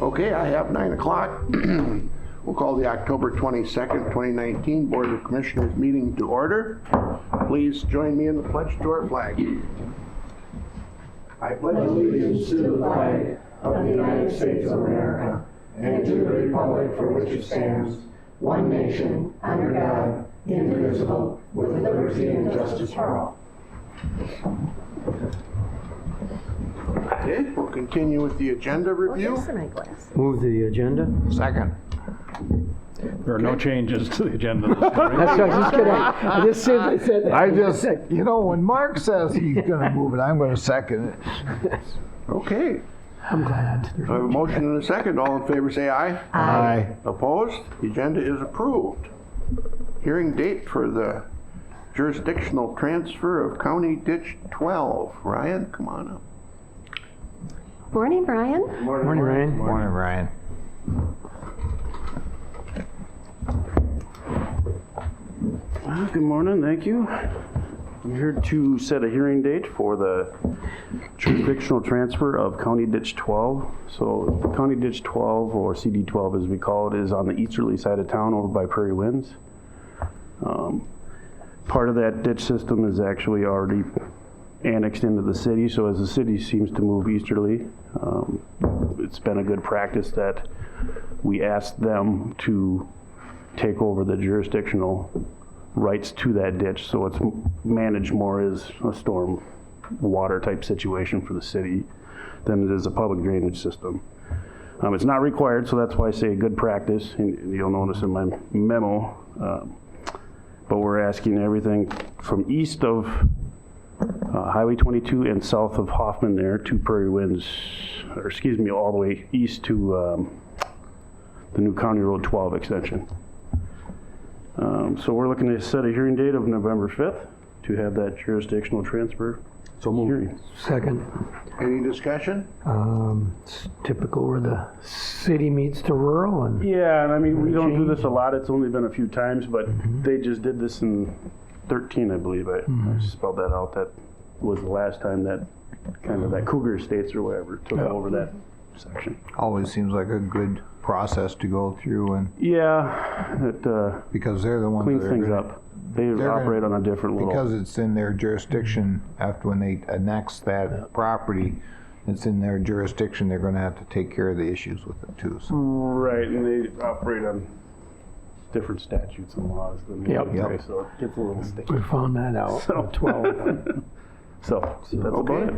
Okay, I have 9 o'clock. We'll call the October 22nd, 2019 Board of Commissioners meeting to order. Please join me in the pledge to our flag. I pledge allegiance to the flag of the United States of America and to the republic for which it stands, one nation, under God, indivisible, with liberty and justice for all. Okay, we'll continue with the agenda review. Move the agenda. Second. There are no changes to the agenda this morning. That's what I was just kidding. I just said I said that. I just, you know, when Mark says he's going to move it, I'm going to second it. Okay. I'm glad. I have a motion and a second. All in favor say aye. Aye. Opposed? The agenda is approved. Hearing date for the jurisdictional transfer of County Ditch 12. Ryan, come on up. Morning, Brian. Morning, Ryan. Morning, Ryan. Good morning, thank you. I'm here to set a hearing date for the jurisdictional transfer of County Ditch 12. So County Ditch 12, or CD 12 as we call it, is on the easterly side of town over by Prairie Winds. Part of that ditch system is actually already annexed into the city, so as the city seems to move easterly, it's been a good practice that we ask them to take over the jurisdictional rights to that ditch, so it's managed more as a storm water type situation for the city than it is a public drainage system. It's not required, so that's why I say good practice, and you'll notice in my memo, but we're asking everything from east of Highway 22 and south of Hoffman there to Prairie Winds, or excuse me, all the way east to the new County Road 12 extension. So we're looking to set a hearing date of November 5th to have that jurisdictional transfer hearing. Second. Any discussion? It's typical where the city meets the rural and. Yeah, and I mean, we don't do this a lot. It's only been a few times, but they just did this in 13, I believe. I spelled that out. That was the last time that kind of that Cougar Estates or whatever took over that section. Always seems like a good process to go through, and Yeah, it because they're the ones cleans that are things gonna, up. They they're operate on a different little. because it's in their jurisdiction. After when they annex that property, it's in their jurisdiction. They're going to have to take care of the issues with it too. So. Right, and they operate on different statutes and laws than the Yep. military, Yep. so it gets a little sticky. We found that out. So- 12. So that's about Okay.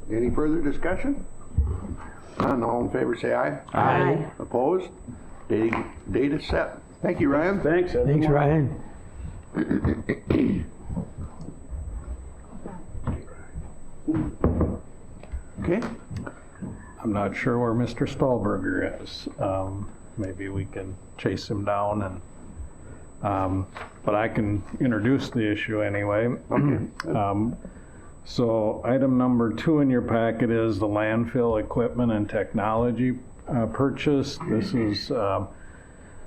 it. Any further discussion? None, all in favor say aye. Aye. Opposed? Date is set. Thank you, Ryan. Thanks. Thanks, Ryan. Okay. I'm not sure where Mr. Stahlberger is. Maybe we can chase him down and, but I can introduce the issue anyway. Okay. So item number 2 in your packet is the landfill equipment and technology purchase. This is a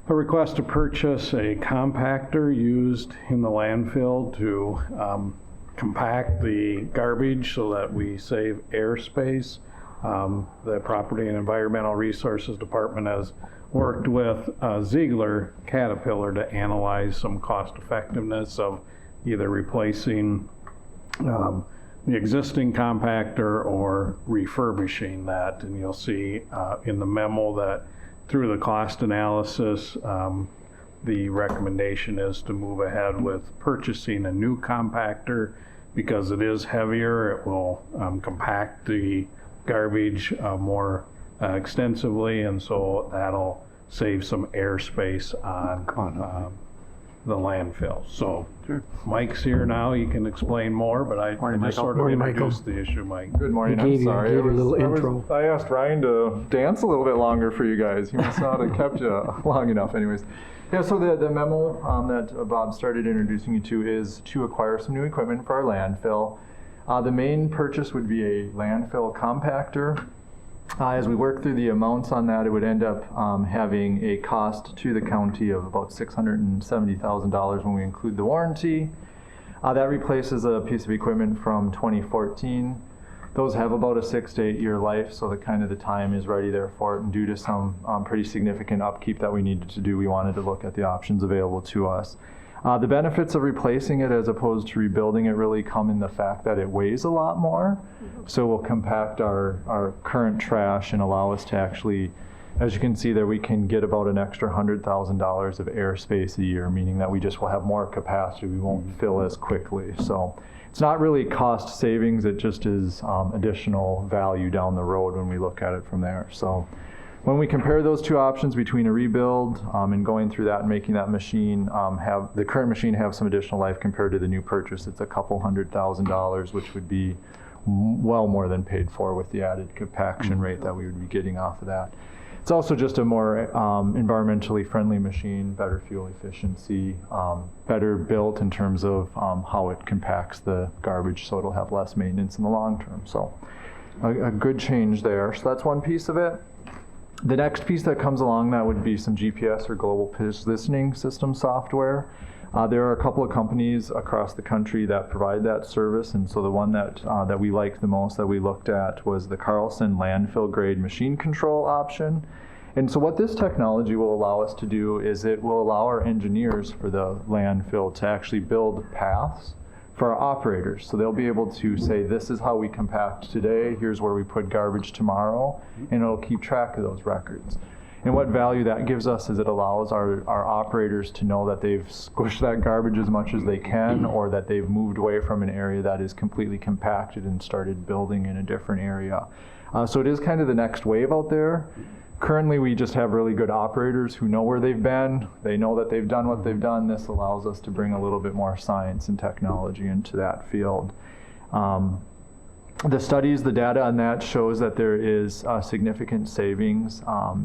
request to purchase a compactor used in the landfill to compact the garbage so that we save airspace. The Property and Environmental Resources Department has worked with Ziegler Caterpillar to analyze some cost effectiveness of either replacing the existing compactor or refurbishing that. And you'll see in the memo that through the cost analysis, the recommendation is to move ahead with purchasing a new compactor because it is heavier. It will compact the garbage more extensively, and so that'll save some airspace on the landfill. So Mike's here now, you can explain more, but I just sort of Morning, introduced the issue, Mike. Good morning. He gave I'm sorry. you a little intro. I asked Ryan to dance a little bit longer for you guys. He must not have kept you long enough, anyways. Yeah. So the memo that Bob started introducing you to is to acquire some new equipment for our landfill. The main purchase would be a landfill compactor. As we work through the amounts on that, it would end up having a cost to the county of about $670,000 when we include the warranty. That replaces a piece of equipment from 2014. Those have about a 6 to 8 year life, so the time is ready there for it. And due to some pretty significant upkeep that we needed to do, we wanted to look at the options available to us. The benefits of replacing it as opposed to rebuilding it really come in the fact that it weighs a lot more. So we'll compact our current trash and allow us to actually, as you can see there, we can get about an extra $100,000 of airspace a year, meaning that we just will have more capacity. We won't fill as quickly. So it's not really cost savings. It just is additional value down the road when we look at it from there. So when we compare those two options between a rebuild and going through that and making that machine have the current machine have some additional life compared to the new purchase, it's a couple $100,000, which would be well more than paid for with the added compaction rate that we would be getting off of that. It's also just a more environmentally friendly machine, better fuel efficiency, better built in terms of how it compacts the garbage, so it'll have less maintenance in the long term. So a good change there. So that's one piece of it. The next piece that comes along, that would be some GPS or global positioning system software. There are a couple of companies across the country that provide that service, and so the one that we liked the most that we looked at was the Carlson landfill grade machine control option. And so what this technology will allow us to do is it will allow our engineers for the landfill to actually build paths for our operators. So they'll be able to say, this is how we compact today, here's where we put garbage tomorrow, and it'll keep track of those records. And what value that gives us is it allows our operators to know that they've squished that garbage as much as they can, or that they've moved away from an area that is completely compacted and started building in a different area. So it is kind of the next wave out there. Currently, we just have really good operators who know where they've been. They know that they've done what they've done. This allows us to bring a little bit more science and technology into that field. The studies, the data on that shows that there is significant savings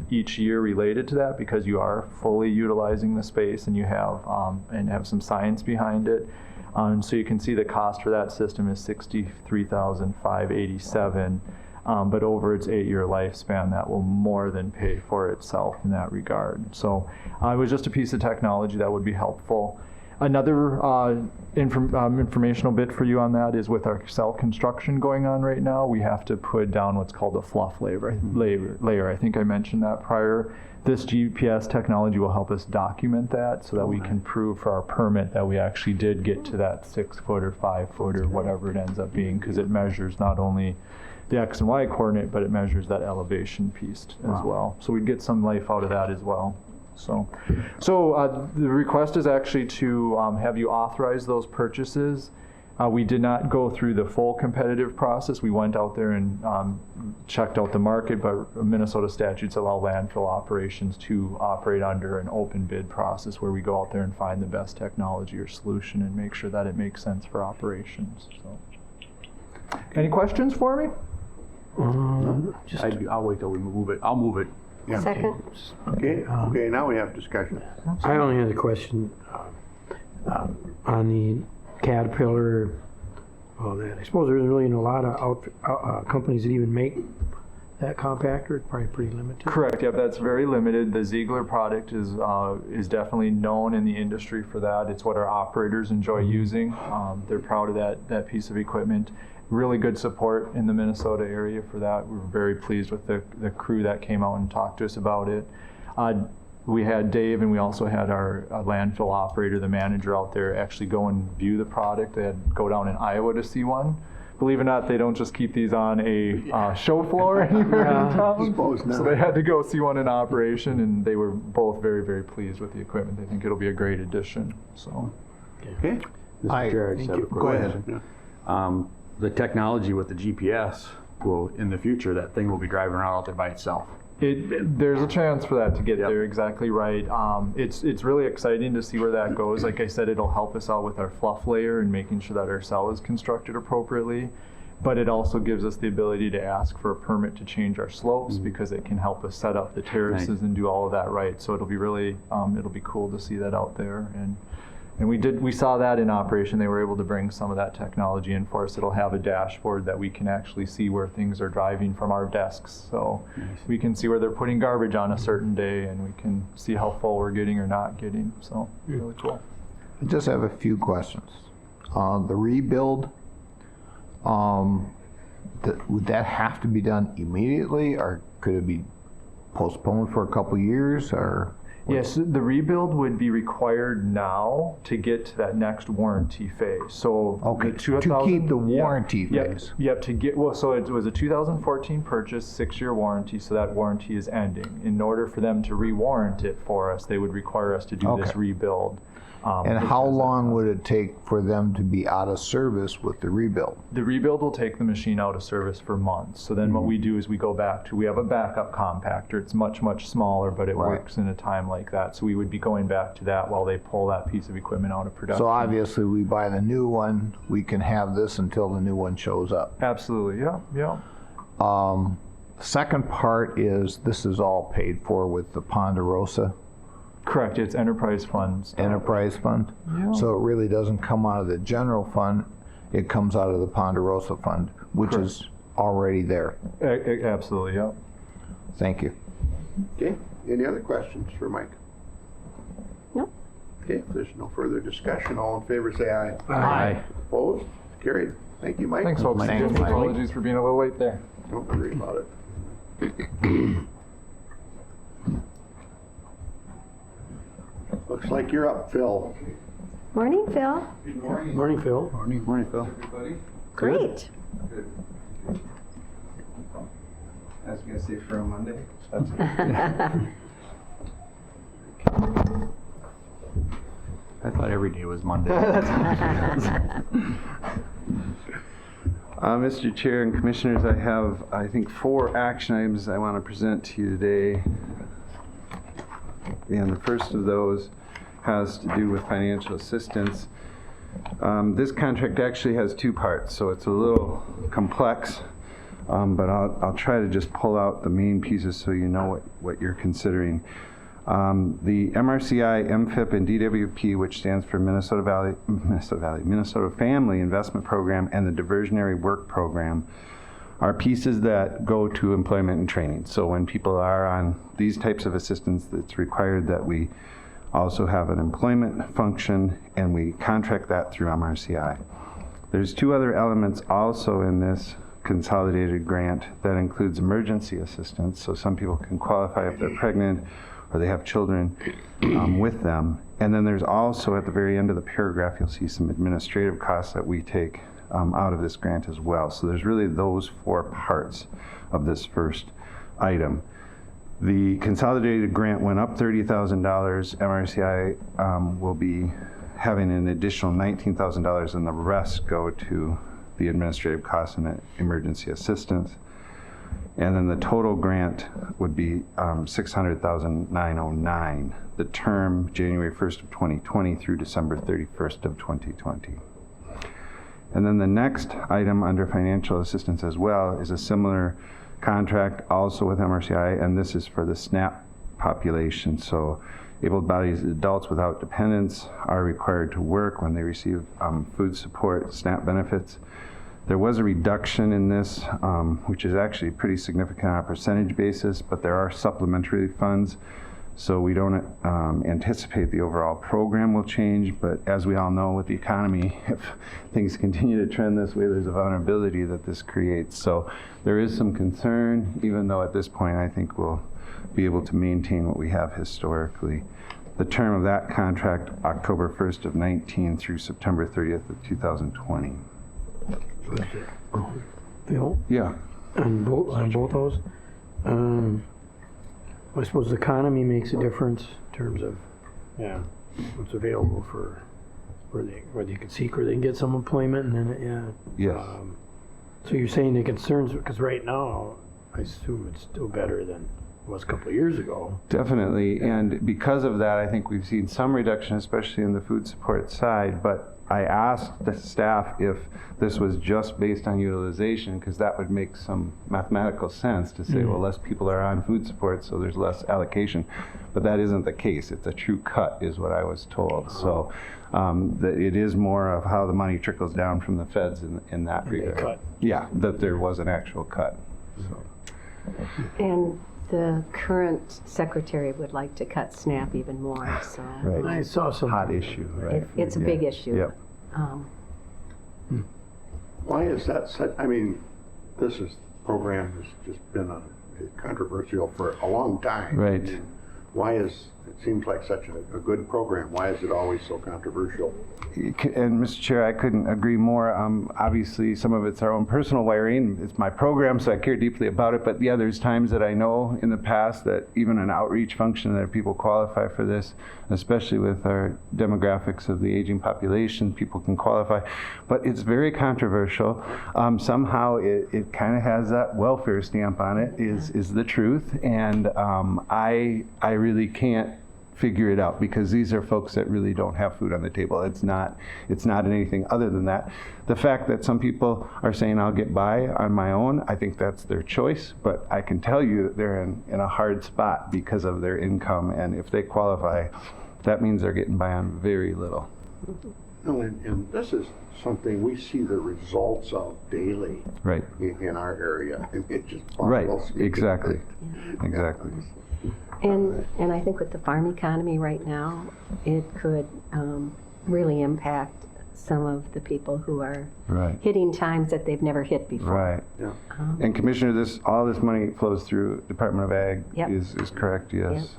each year related to that, because you are fully utilizing the space and you have some science behind it. So you can see the cost for that system is $63,587. But over its 8-year lifespan, that will more than pay for itself in that regard. So it was just a piece of technology that would be helpful. Another informational bit for you on that is with our cell construction going on right now, we have to put down what's called a fluff layer. I think I mentioned that prior. This GPS technology will help us document that so that we can prove for our permit that we actually did get to that 6 foot or 5 foot or whatever it ends up being, because it measures not only the X and Y coordinate, but it measures that elevation piece as well. So we'd get some life out of that as well. So the request is actually to have you authorize those purchases. We did not go through the full competitive process. We went out there and checked out the market, but Minnesota statutes allow landfill operations to operate under an open bid process where we go out there and find the best technology or solution and make sure that it makes sense for operations. So, any questions for me? I'll wait till we move it. I'll move it. Yeah. Second. Okay, now we have discussion. I only had a question on the Caterpillar, all that. I suppose there's really a lot of companies that even make that compactor. It's probably pretty limited. Correct. Yep, that's very limited. The Ziegler product is definitely known in the industry for that. It's what our operators enjoy using. They're proud of that piece of equipment. Really good support in the Minnesota area for that. We were very pleased with the crew that came out and talked to us about it. We had Dave, and we also had our landfill operator, the manager out there, actually go and view the product. They had to go down in Iowa to see one. Believe it or not, they don't just keep these on a show floor anywhere in town. So they had to go see one in operation, and they were both very, very pleased with the equipment. They think it'll be a great addition. So. Okay. Mr. Chair, I just have a quick Go ahead. question. The technology with the GPS will, in the future, that thing will be driving around out there by itself. There's a chance for that to get there, exactly right. It's really exciting to see where that goes. Like I said, it'll help us out with our fluff layer and making sure that our cell is constructed appropriately. But it also gives us the ability to ask for a permit to change our slopes, because it can help us set up the terraces and do all of that right. So it'll be really, it'll be cool to see that out there. And we saw that in operation. They were able to bring some of that technology in for us. It'll have a dashboard that we can actually see where things are driving from our desks. So we can see where they're putting garbage on a certain day, and we can see how full we're getting or not getting. So really cool. I just have a few questions. The rebuild, would that have to be done immediately, or could it be postponed for a couple years, or? Yes, the rebuild would be required now to get to that next warranty phase. So Okay, the to 2000 keep the warranty Yep, phase. Yep, to get, well, so it was a 2014 purchase, 6-year warranty, so that warranty is ending. In order for them to re-warrant it for us, they would require us to do this Okay. rebuild. And which how has that long cost. would it take for them to be out of service with the rebuild? The rebuild will take the machine out of service for months. So then what we do is we go back to, we have a backup compactor. It's much, much smaller, but it Right. works in a time like that. So we would be going back to that while they pull that piece of equipment out of production. So obviously, we buy the new one, we can have this until the new one shows up. Absolutely, yeah, yeah. Second part is, this is all paid for with the Ponderosa Correct, it's enterprise funds. Enterprise Fund. Yeah. So it really doesn't come out of the general fund, it comes out of the Ponderosa Fund, which Correct. is already there. Absolutely, yeah. Thank you. Okay, any other questions for Mike? No. Okay, if there's no further discussion, all in favor say aye. Aye. Opposed? Carried. Thank you, Mike. Thanks, folks. Thanks, Again, Mike. apologies for being a little late there. Don't worry about it. Looks like you're up, Phil. Morning, Phil. Morning, Phil. Morning, Phil. Great. I was gonna say for a Monday. I thought every day was Monday. Mr. Chair and Commissioners, I have, I think, 4 action items I want to present to you today. And the first of those has to do with financial assistance. This contract actually has 2 parts, so it's a little complex, but I'll try to just pull out the main pieces so you know what you're considering. The MRCI, MFIP, and DWP, which stands for Minnesota Family Investment Program and the Diversionary Work Program, are pieces that go to employment and training. So when people are on these types of assistance, it's required that we also have an employment function, and we contract that through MRCI. There's 2 other elements also in this consolidated grant that includes emergency assistance. So some people can qualify if they're pregnant or they have children with them. And then there's also, at the very end of the paragraph, you'll see some administrative costs that we take out of this grant as well. So there's really those 4 parts of this first item. The consolidated grant went up $30,000. MRCI will be having an additional $19,000, and the rest go to the administrative costs and emergency assistance. And then the total grant would be $600,909. The term January 1st of 2020 through December 31st of 2020. And then the next item under financial assistance as well is a similar contract also with MRCI, and this is for the SNAP population. So able-bodied adults without dependents are required to work when they receive food support, SNAP benefits. There was a reduction in this, which is actually pretty significant on a percentage basis, but there are supplementary funds. So we don't anticipate the overall program will change, but as we all know with the economy, if things continue to trend this way, there's a vulnerability that this creates. So there is some concern, even though at this point I think we'll be able to maintain what we have historically. The term of that contract, October 1st of 19 through September 30th of 2020. Phil, Yeah. on both those, I suppose the economy makes a difference in terms of, what's available for, where they can seek, or they can get some employment, and then, Yes. So you're saying the concerns, because right now, I assume it's still better than it was a couple of years ago. Definitely, and because of that, I think we've seen some reduction, especially in the food support side, but I asked the staff if this was just based on utilization, because that would make some mathematical sense to say, well, less people are on food support, so there's less allocation. But that isn't the case. It's a true cut, is what I was told. So that it is more of how the money trickles down from the feds in that regard. cut. Yeah, that there was an actual cut. So. And the current secretary would like to cut SNAP even more, so Right. I saw some. Hot issue, right? it's a big issue. Yep. Why is that such, I mean, this program has just been controversial for a long time. Right. And why is, it seems like such a good program, why is it always so controversial? And Mr. Chair, I couldn't agree more. Obviously, some of it's our own personal wiring. It's my program, so I care deeply about it. But yeah, there's times that I know in the past that even an outreach function that people qualify for this, especially with our demographics of the aging population, people can qualify. But it's very controversial. Somehow it kind of has that welfare stamp on it, is the truth. And I really can't figure it out, because these are folks that really don't have food on the table. It's not anything other than that. The fact that some people are saying I'll get by on my own, I think that's their choice, but I can tell you that they're in a hard spot because of their income, and if they qualify, that means they're getting by on very little. No, and this is something we see the results of daily Right. in our area. It just Right, boggles me. exactly, exactly. And I think with the farm economy right now, it could really impact some of the people who are Right. hitting times that they've never hit before. Right. Yeah. And Commissioner, all this money flows through Department of Ag, Yep. is correct, yes.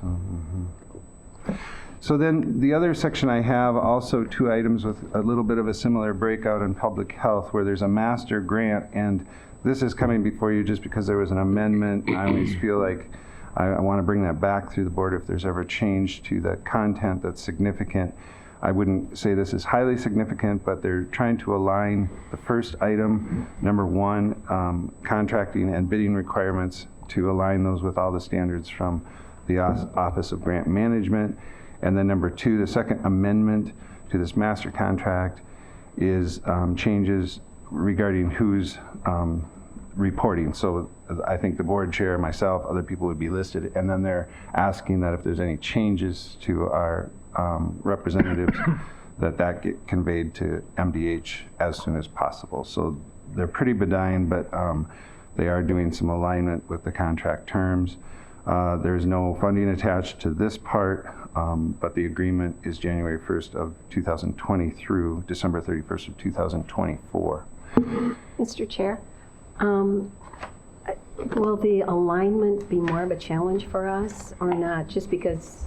So then the other section I have, also 2 items with a little bit of a similar breakout in public health, where there's a master grant, and this is coming before you just because there was an amendment. I always feel like I want to bring that back through the board if there's ever change to the content that's significant. I wouldn't say this is highly significant, but they're trying to align the first item, number 1, contracting and bidding requirements, to align those with all the standards from the Office of Grant Management. And then number 2, the second amendment to this master contract is changes regarding who's reporting. So I think the board chair, myself, other people would be listed, and then they're asking that if there's any changes to our representatives, that get conveyed to MDH as soon as possible. So they're pretty benign, but they are doing some alignment with the contract terms. There's no funding attached to this part, but the agreement is January 1st of 2020 through December 31st of 2024. Mr. Chair, will the alignment be more of a challenge for us or not, just because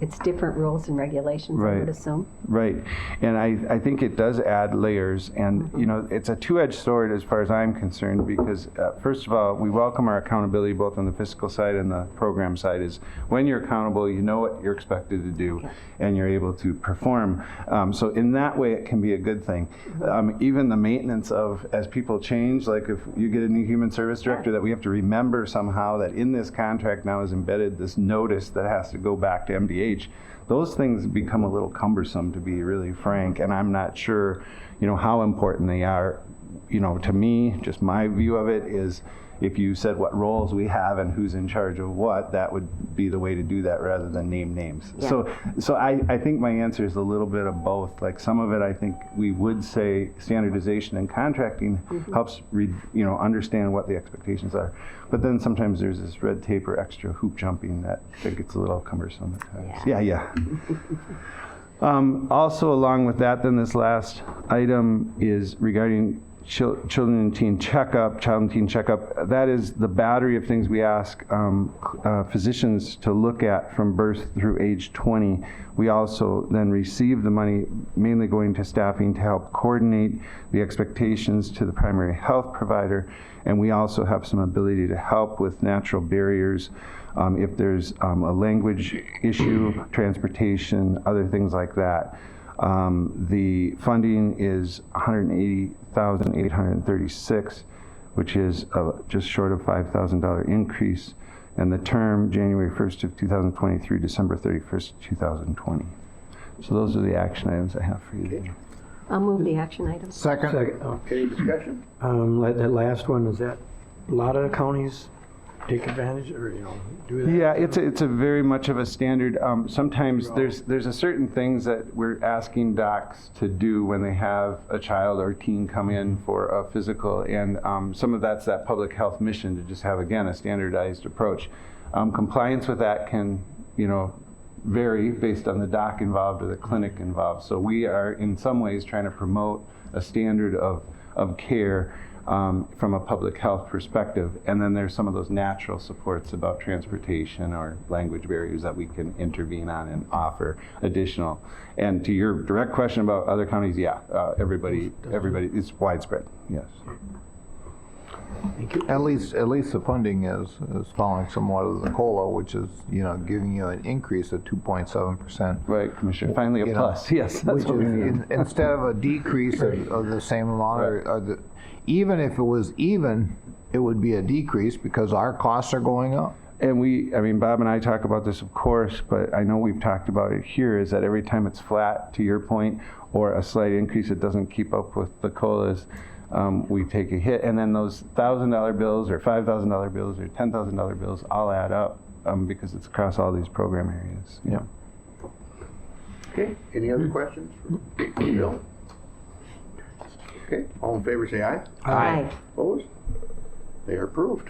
it's different rules and regulations, I Right. would assume? Right, and I think it does add layers, and you know, it's a two-edged sword as far as I'm concerned, because first of all, we welcome our accountability both on the fiscal side and the program side. Is when you're accountable, you know what you're expected to do, and you're able to perform. So in that way, it can be a good thing. Even the maintenance of, as people change, like if you get a new human service director, that we have to remember somehow that in this contract now is embedded this notice that has to go back to MDH. Those things become a little cumbersome, to be really frank, and I'm not sure, you know, how important they are. You know, to me, just my view of it is, if you said what roles we have and who's in charge of what, that would be the way to do that rather than name names. Yeah. So I think my answer is a little bit of both. Like some of it, I think we would say standardization and contracting helps understand what the expectations are. But then sometimes there's this red tape or extra hoop jumping that gets a little cumbersome at times. Yeah. Also along with that, then this last item is regarding children and teen checkup, child and teen checkup. That is the battery of things we ask physicians to look at from birth through age 20. We also then receive the money, mainly going to staffing, to help coordinate the expectations to the primary health provider. And we also have some ability to help with natural barriers if there's a language issue, transportation, other things like that. The funding is $180,836, which is just short of $5,000 increase, and the term January 1st of 2020 through December 31st, 2020. So those are the action items I have for you. Okay. I'll move the action items. Second, Any discussion? that last one, is that a lot of the counties take advantage or, do that? Yeah, it's a very much of a standard. Sometimes there's a certain things that we're asking docs to do when they have a child or teen come in for a physical, and some of that's that public health mission to just have, again, a standardized approach. Compliance with that can, vary based on the doc involved or the clinic involved. So we are in some ways trying to promote a standard of care from a public health perspective. And then there's some of those natural supports about transportation or language barriers that we can intervene on and offer additional. And to your direct question about other counties, yeah, everybody, it's widespread, yes. Thank you. At least the funding is following somewhat of the COLA, which is, giving you an increase of 2.7%. Right, Commissioner, finally a You know, plus, yes, that's Which what we need. is, instead of a decrease of the same amount, even if it was even, it would be a decrease because our costs are going up. And Bob and I talk about this, of course, but I know we've talked about it here, is that every time it's flat, to your point, or a slight increase, it doesn't keep up with the COLAs, we take a hit. And then those $1,000 bills or $5,000 bills or $10,000 bills all add up because it's across all these program areas. Yeah. Okay, any other questions for Bill? Okay, all in favor say aye. Aye. Opposed? They are approved.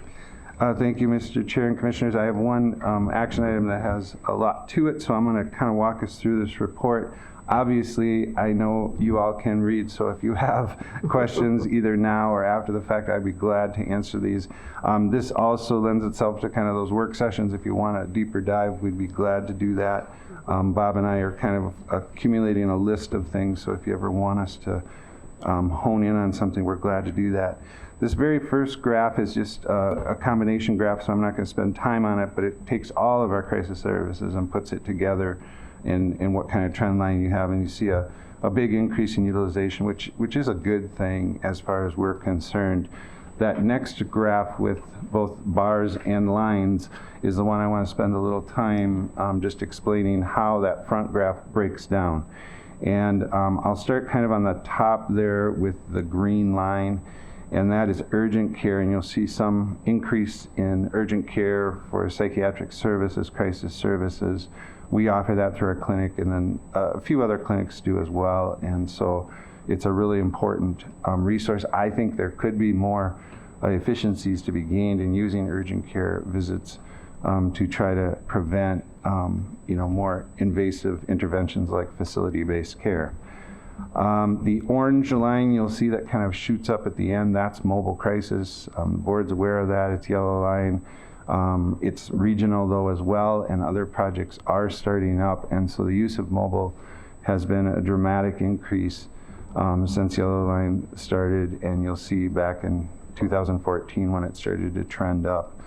Thank you, Mr. Chair and Commissioners. I have one action item that has a lot to it, so I'm going to kind of walk us through this report. Obviously, I know you all can read, so if you have questions either now or after the fact, I'd be glad to answer these. This also lends itself to kind of those work sessions. If you want a deeper dive, we'd be glad to do that. Bob and I are kind of accumulating a list of things, so if you ever want us to hone in on something, we're glad to do that. This very first graph is just a combination graph, so I'm not going to spend time on it, but it takes all of our crisis services and puts it together in what kind of trend line you have, and you see a big increase in utilization, which is a good thing as far as we're concerned. That next graph with both bars and lines is the one I want to spend a little time just explaining how that front graph breaks down. And I'll start kind of on the top there with the green line, and that is urgent care, and you'll see some increase in urgent care for psychiatric services, crisis services. We offer that through our clinic, and then a few other clinics do as well, and so it's a really important resource. I think there could be more efficiencies to be gained in using urgent care visits to try to prevent more invasive interventions like facility-based care. The orange line, you'll see that kind of shoots up at the end. That's mobile crisis. The board's aware of that. It's yellow line. It's regional though as well, and other projects are starting up, and so the use of mobile has been a dramatic increase since Yellow Line started, and you'll see back in 2014 when it started to trend up.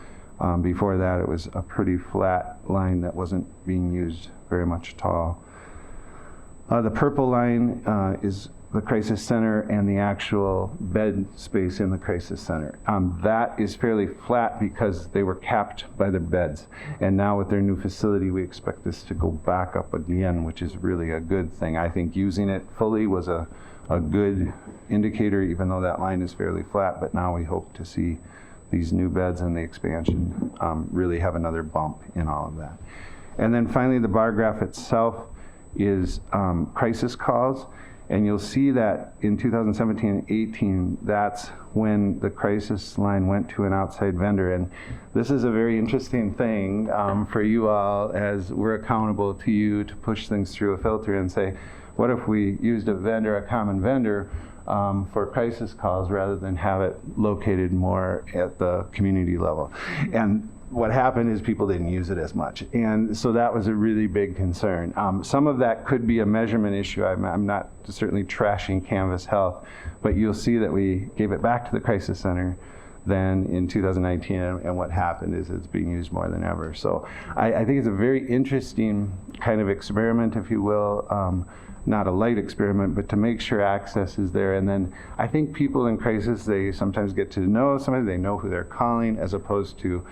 Before that, it was a pretty flat line that wasn't being used very much at all. The purple line is the crisis center and the actual bed space in the crisis center. That is fairly flat because they were capped by the beds. And now with their new facility, we expect this to go back up again, which is really a good thing. I think using it fully was a good indicator, even though that line is fairly flat. But now we hope to see these new beds and the expansion really have another bump in all of that. And then finally, the bar graph itself is crisis calls. And you'll see that in 2017 and 18, that's when the crisis line went to an outside vendor. And this is a very interesting thing for you all, as we're accountable to you to push things through a filter and say, what if we used a common vendor for crisis calls rather than have it located more at the community level? And what happened is people didn't use it as much. And so that was a really big concern. Some of that could be a measurement issue. I'm not certainly trashing Canvas Health, but you'll see that we gave it back to the crisis center then in 2019, and what happened is it's being used more than ever. So I think it's a very interesting kind of experiment, if you will. Not a light experiment, but to make sure access is there. And then I think people in crisis, they sometimes get to know somebody, they know who they're calling, as opposed to,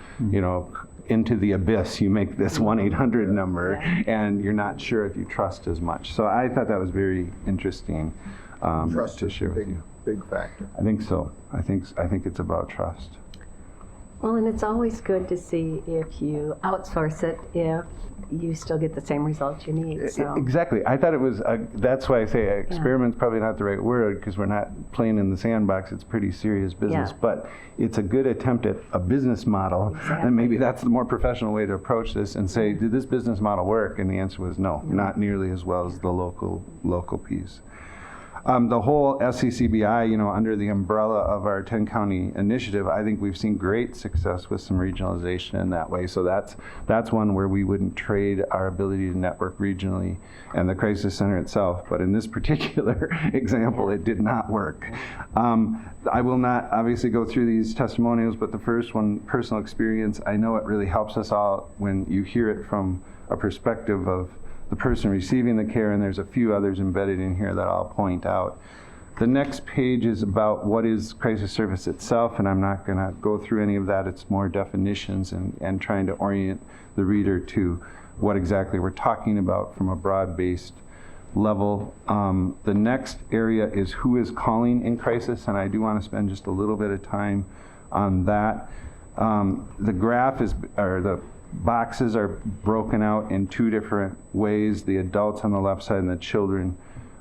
into the abyss, you make this 1-800 number, and you're not sure if you trust as much. So I thought that was very interesting Trust to is share a with you. big factor. I think so. I think it's about trust. Well, and it's always good to see if you outsource it, if you still get the same results you need. So. Exactly. I thought it was, that's why I say experiment's probably not the right word, because we're not playing in the sandbox. It's pretty serious business. Yeah. But it's a good attempt at a business model. Exactly. And maybe that's the more professional way to approach this and say, did this business model work? And the answer was no, not nearly as well as the local piece. The whole SCCBI, under the umbrella of our 10-county initiative, I think we've seen great success with some regionalization in that way. So that's one where we wouldn't trade our ability to network regionally and the crisis center itself. But in this particular example, it did not work. I will not obviously go through these testimonials, but the first one, personal experience, I know it really helps us all when you hear it from a perspective of the person receiving the care, and there's a few others embedded in here that I'll point out. The next page is about what is crisis service itself, and I'm not going to go through any of that. It's more definitions and trying to orient the reader to what exactly we're talking about from a broad-based level. The next area is who is calling in crisis, and I do want to spend just a little bit of time on that. The graph is, or the boxes are broken out in two different ways, the adults on the left side and the children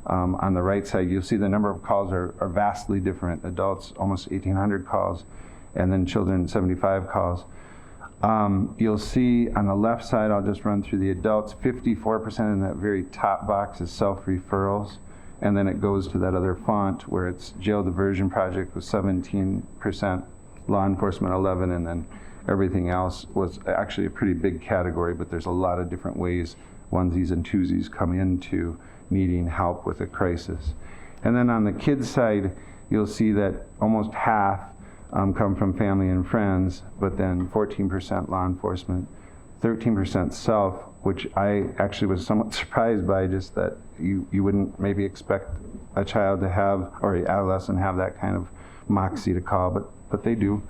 on the right side. You'll see the number of calls are vastly different. Adults, almost 1,800 calls, and then children, 75 calls. You'll see on the left side, I'll just run through the adults, 54% in that very top box is self-referrals, and then it goes to that other font where it's jail diversion project with 17%, law enforcement 11, and then everything else was actually a pretty big category, but there's a lot of different ways onesies and twosies come into needing help with a crisis. And then on the kids side, you'll see that almost half come from family and friends, but then 14% law enforcement, 13% self, which I actually was somewhat surprised by, just that you wouldn't maybe expect a child to have, or an adolescent have that kind of moxie to call, but they do.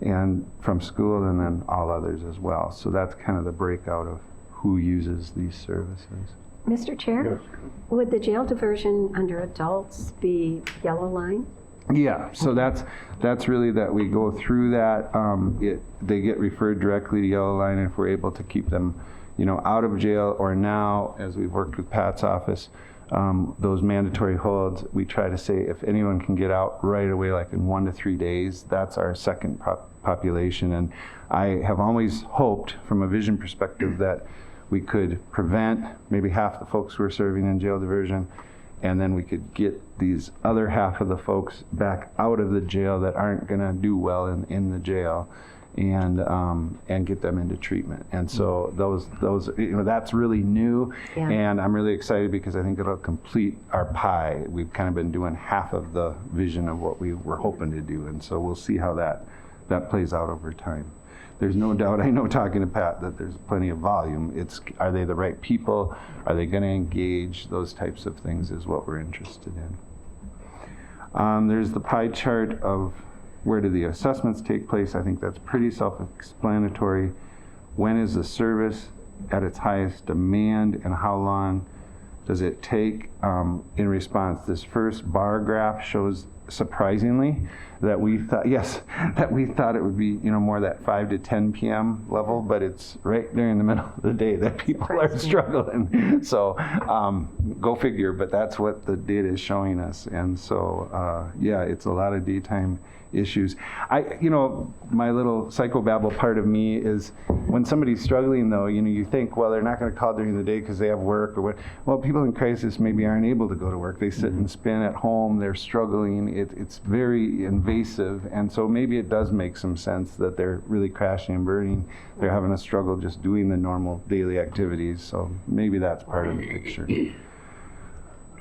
And from school, and then all others as well. So that's kind of the breakout of who uses these services. Mr. Chair, would the jail diversion under adults be yellow line? Yeah, so that's really that we go through that. They get referred directly to Yellow Line if we're able to keep them, out of jail, or now, as we've worked with Pat's office, those mandatory holds, we try to say if anyone can get out right away, like in 1 to 3 days, that's our second population. And I have always hoped from a vision perspective that we could prevent maybe half the folks who are serving in jail diversion, and then we could get these other half of the folks back out of the jail that aren't going to do well in the jail, and get them into treatment. And so those that's really new, Yeah. and I'm really excited because I think it'll complete our pie. We've kind of been doing half of the vision of what we were hoping to do, and so we'll see how that plays out over time. There's no doubt, I know talking to Pat, that there's plenty of volume. Are they the right people? Are they going to engage? Those types of things is what we're interested in. There's the pie chart of where do the assessments take place. I think that's pretty self-explanatory. When is the service at its highest demand, and how long does it take in response? This first bar graph shows, surprisingly, that we thought it would be more that 5 to 10 p.m. level, but it's right during the middle of the day that people are struggling. So go figure, but that's what the data is showing us. And so it's a lot of daytime issues. My little psychobabble part of me is when somebody's struggling, though, you think, well, they're not going to call during the day because they have work or what. Well, people in crisis maybe aren't able to go to work. They sit and spin at home. They're struggling. It's very invasive, and so maybe it does make some sense that they're really crashing and burning. They're having a struggle just doing the normal daily activities. So maybe that's part of the picture.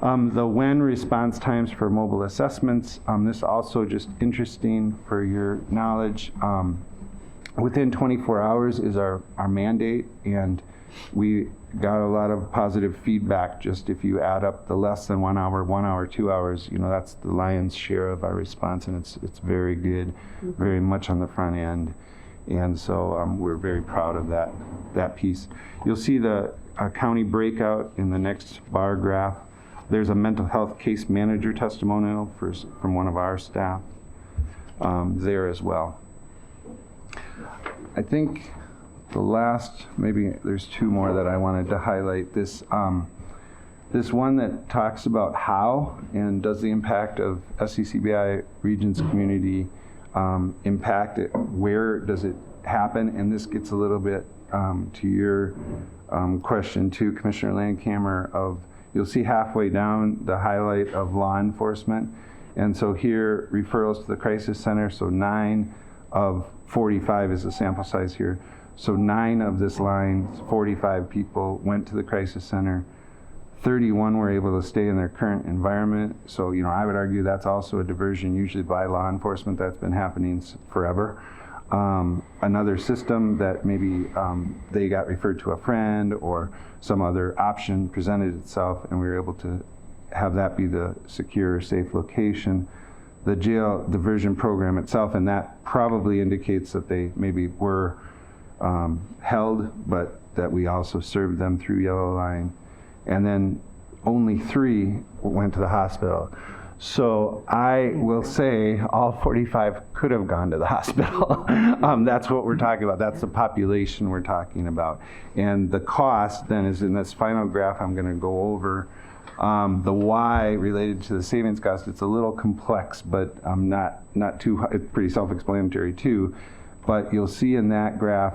The when response times for mobile assessments, this also just interesting for your knowledge. Within 24 hours is our mandate, and we got a lot of positive feedback. Just if you add up the less than 1 hour, 1 hour, 2 hours, that's the lion's share of our response, and it's very good, very much on the front end. And so we're very proud of that piece. You'll see the county breakout in the next bar graph. There's a mental health case manager testimonial from one of our staff there as well. I think the last, maybe there's two more that I wanted to highlight. This one that talks about how and does the impact of SCCBI Regions community impact it, where does it happen? And this gets a little bit to your question too, Commissioner Landcamer, of you'll see halfway down the highlight of law enforcement. And so here, referrals to the crisis center, so 9 of 45 is the sample size here. So 9 of this line, 45 people went to the crisis center. 31 were able to stay in their current environment. So, I would argue that's also a diversion usually by law enforcement that's been happening forever. Another system that maybe they got referred to a friend or some other option presented itself, and we were able to have that be the secure, safe location. The jail diversion program itself, and that probably indicates that they maybe were held, but that we also served them through Yellow Line. And then only 3 went to the hospital. So I will say all 45 could have gone to the hospital. That's what we're talking about. That's the population we're talking about. And the cost then is in this final graph I'm going to go over. The Y related to the savings cost, it's a little complex, but not too, it's pretty self-explanatory too. But you'll see in that graph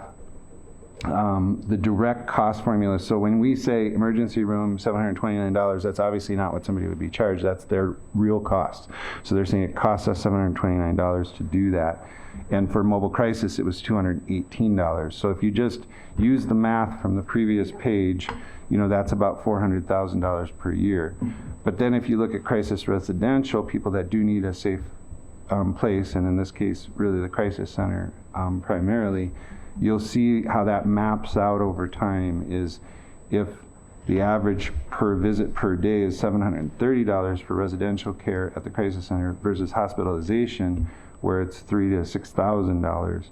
the direct cost formula. So when we say emergency room, $729, that's obviously not what somebody would be charged. That's their real cost. So they're saying it costs us $729 to do that. And for mobile crisis, it was $218. So if you just use the math from the previous page, that's about $400,000 per year. But then if you look at crisis residential, people that do need a safe place, and in this case, really the crisis center primarily, you'll see how that maps out over time is if the average per visit per day is $730 for residential care at the crisis center versus hospitalization where it's $3,000 to $6,000.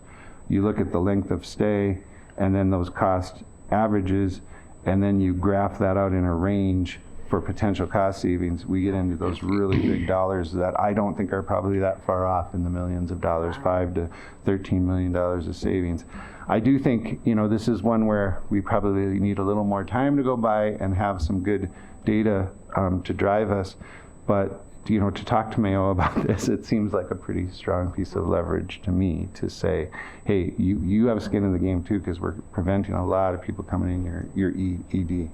You look at the length of stay and then those cost averages, and then you graph that out in a range for potential cost savings. We get into those really big dollars that I don't think are probably that far off in the millions of dollars, $5 to $13 million of savings. I do think, this is one where we probably need a little more time to go by and have some good data to drive us. But, to talk to Mayo about this, it seems like a pretty strong piece of leverage to me to say, hey, you have skin in the game too, because we're preventing a lot of people coming in your ED.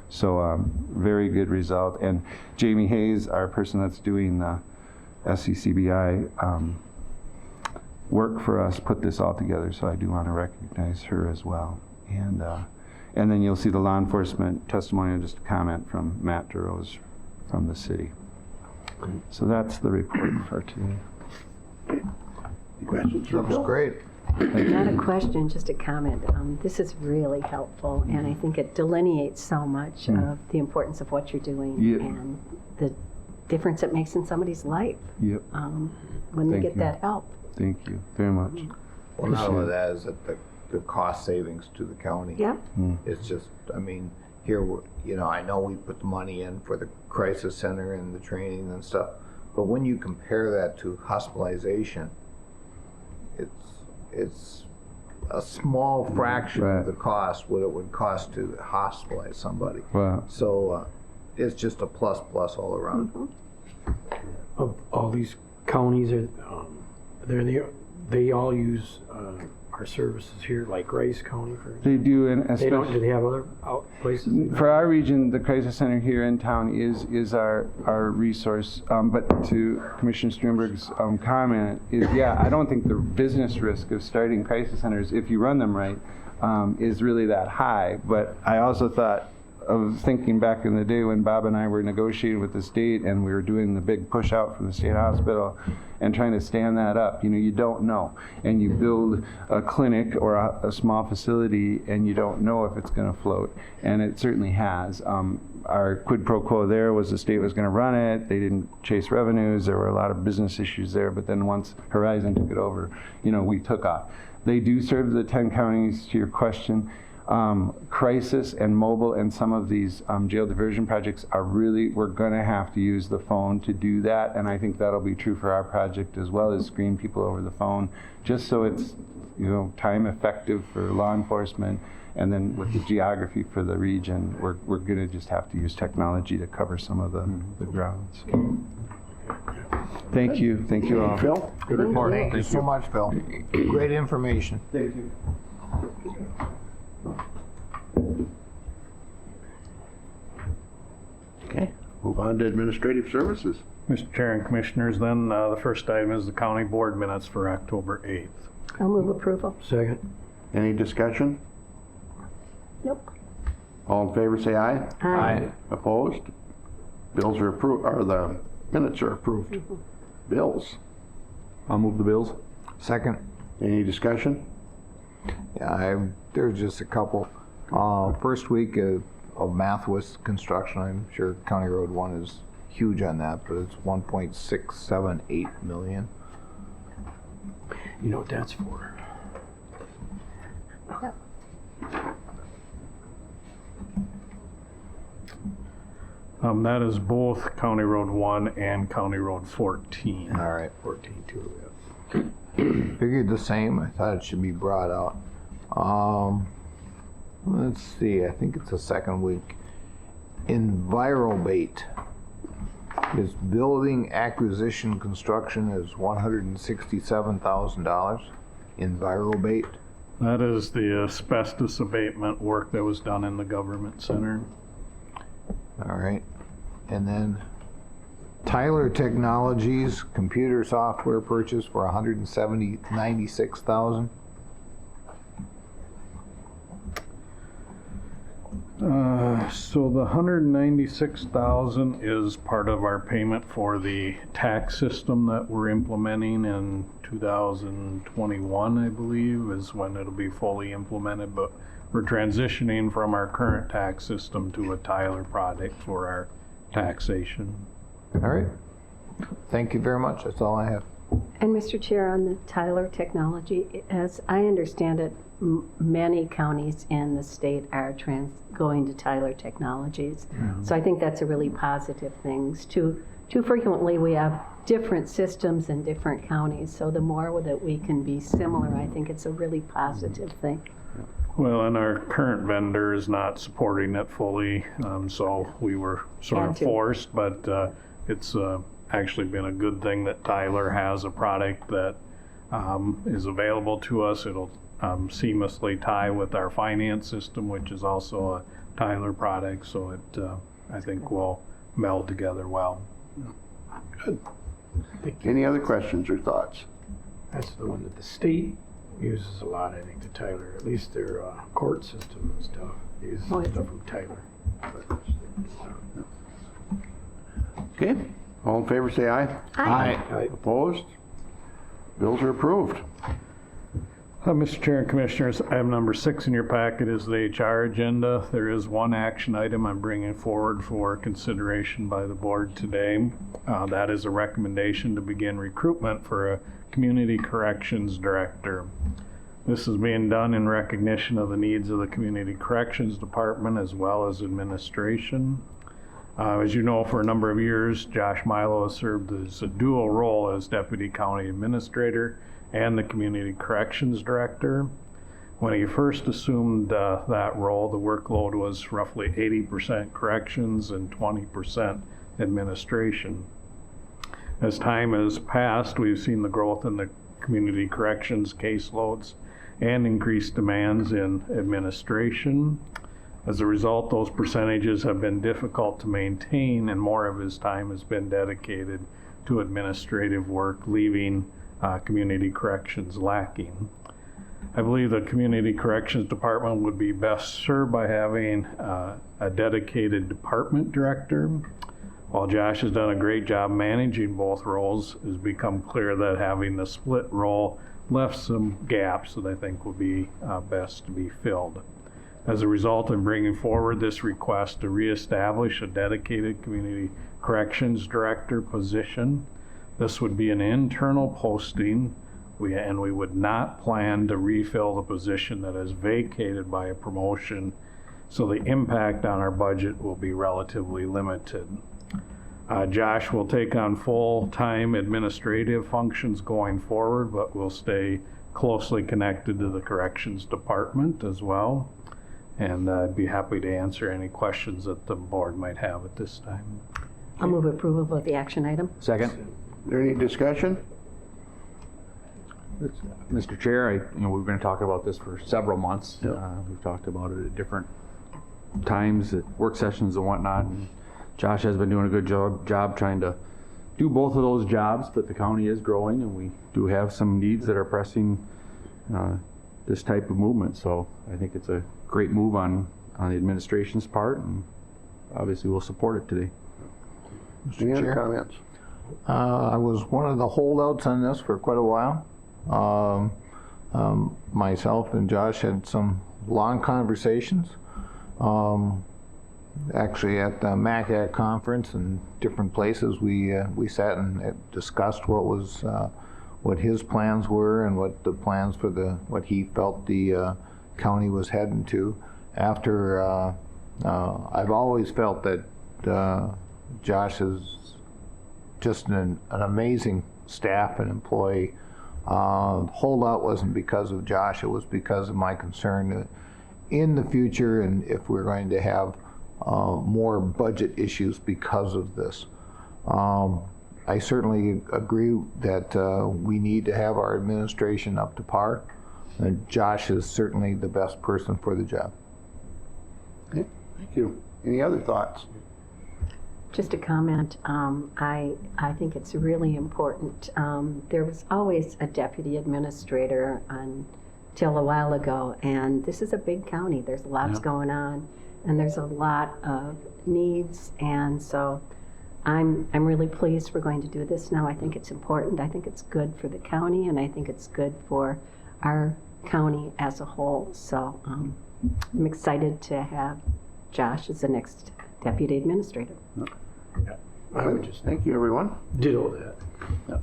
So very good result. And Jamie Hayes, our person that's doing the SCCBI work for us, put this all together. So I do want to recognize her as well. And then you'll see the law enforcement testimony, just a comment from Matt DeRose from the city. So that's the report for today. Any questions? That was great. Not a question, just a comment. This is really helpful, and I think it delineates so much of the importance of what you're doing and the difference it makes in somebody's life when they get that help. Thank you very much. Well, not only that is that the cost savings to the county. Yep. It's just, here, I know we put the money in for the crisis center and the training and stuff, but when you compare that to hospitalization, it's a small fraction of the cost what it would cost to hospitalize somebody. Wow. So it's just a plus all around. Of all these counties, they all use our services here, like Rice County, for example. They do, and They don't, especially do they have other places? for our region, the crisis center here in town is our resource. But to Commissioner Strindberg's comment is, I don't think the business risk of starting crisis centers, if you run them right, is really that high. But I also thought of thinking back in the day when Bob and I were negotiating with the state and we were doing the big push out from the state hospital and trying to stand that up. You don't know. And you build a clinic or a small facility and you don't know if it's going to float. And it certainly has. Our quid pro quo there was the state was going to run it. They didn't chase revenues. There were a lot of business issues there. But then once Horizon took it over, we took off. They do serve the 10 counties, to your question. Crisis and mobile and some of these jail diversion projects are really, we're going to have to use the phone to do that, and I think that'll be true for our project as well, as screen people over the phone, just so it's time effective for law enforcement, and then with the geography for the region, we're going to just have to use technology to cover some of the grounds. Thank you all. Phil? Good report. Thank you so much, Phil. Great information. Thank you. Move on to administrative services. Mr. Chair and Commissioners, then the first item is the county board minutes for October 8th. I'll move approval. Second. Any discussion? Nope. All in favor, say aye. Aye. Opposed? Bills are approved, or the minutes are approved. Bills. I'll move the bills. Second. Any discussion? Yeah, there's just a couple. First week of Mathwis construction, I'm sure County Road 1 is huge on that, but it's 1.678 million. You know what that's for? That is both County Road 1 and County Road 14. All right. 14 too, yeah. Figured the same. I thought it should be brought out. Let's see. I think it's the second week. Envirobait. His building acquisition construction is $167,000. Envirobait. That is the asbestos abatement work that was done in the government center. All right. And then Tyler Technologies computer software purchase for $196,000. So the $196,000 is part of our payment for the tax system that we're implementing in 2021, I believe, is when it'll be fully implemented. But we're transitioning from our current tax system to a Tyler product for our taxation. All right. Thank you very much. That's all I have. And Mr. Chair, on the Tyler technology, as I understand it, many counties in the state are going to Tyler Technologies. So I think that's a really positive thing. Too frequently we have different systems in different counties, so the more that we can be similar, I think it's a really positive thing. Well, and our current vendor is not supporting it fully, so we were sort of forced, but it's actually been a good thing that Tyler has a product that is available to us. It'll seamlessly tie with our finance system, which is also a Tyler product, so it I think will meld together well. Good. Any other questions or thoughts? That's the one that the state uses a lot, I think, the Tyler, at least their court system and stuff. They use stuff from Tyler. Okay. All in favor, say aye. Aye. Opposed? Bills are approved. Mr. Chair and Commissioners, item number 6 in your packet is the HR agenda. There is one action item I'm bringing forward for consideration by the board today. That is a recommendation to begin recruitment for a community corrections director. This is being done in recognition of the needs of the Community Corrections Department as well as administration. As you know, for a number of years, Josh Milo has served as a dual role as Deputy County Administrator and the Community Corrections Director. When he first assumed that role, the workload was roughly 80% corrections and 20% administration. As time has passed, we've seen the growth in the community corrections caseloads and increased demands in administration. As a result, those percentages have been difficult to maintain, and more of his time has been dedicated to administrative work, leaving community corrections lacking. I believe the Community Corrections Department would be best served by having a dedicated department director. While Josh has done a great job managing both roles, it has become clear that having the split role left some gaps that I think would be best to be filled. As a result, I'm bringing forward this request to reestablish a dedicated Community Corrections Director position. This would be an internal posting, and we would not plan to refill the position that is vacated by a promotion, so the impact on our budget will be relatively limited. Josh will take on full-time administrative functions going forward, but will stay closely connected to the Corrections Department as well. And I'd be happy to answer any questions that the board might have at this time. I'll move approval of the action item. Second. Is there any discussion? Mr. Chair, we've been talking about this for several months. We've talked about it at different times, at work sessions and whatnot. And Josh has been doing a good job trying to do both of those jobs, but the county is growing and we do have some needs that are pressing this type of movement. So I think it's a great move on the administration's part, and obviously we'll support it today. Any other Chair? comments? I was one of the holdouts on this for quite a while. Myself and Josh had some long conversations. Actually, at the MACAC conference and different places, we sat and discussed what his plans were and what the plans for what he felt the county was heading to. After I've always felt that Josh is just an amazing staff and employee. Holdout wasn't because of Josh, it was because of my concern that in the future, and if we're going to have more budget issues because of this. I certainly agree that we need to have our administration up to par, and Josh is certainly the best person for the job. Okay, thank you. Any other thoughts? Just a comment. I think it's really important. There was always a deputy administrator until a while ago, and this is a big county. There's lots going on, and there's a lot of needs, and so I'm really pleased we're going to do this now. I think it's important. I think it's good for the county, and I think it's good for our county as a whole. So I'm excited to have Josh as the next deputy administrator. I would just Thank you, everyone. ditto that.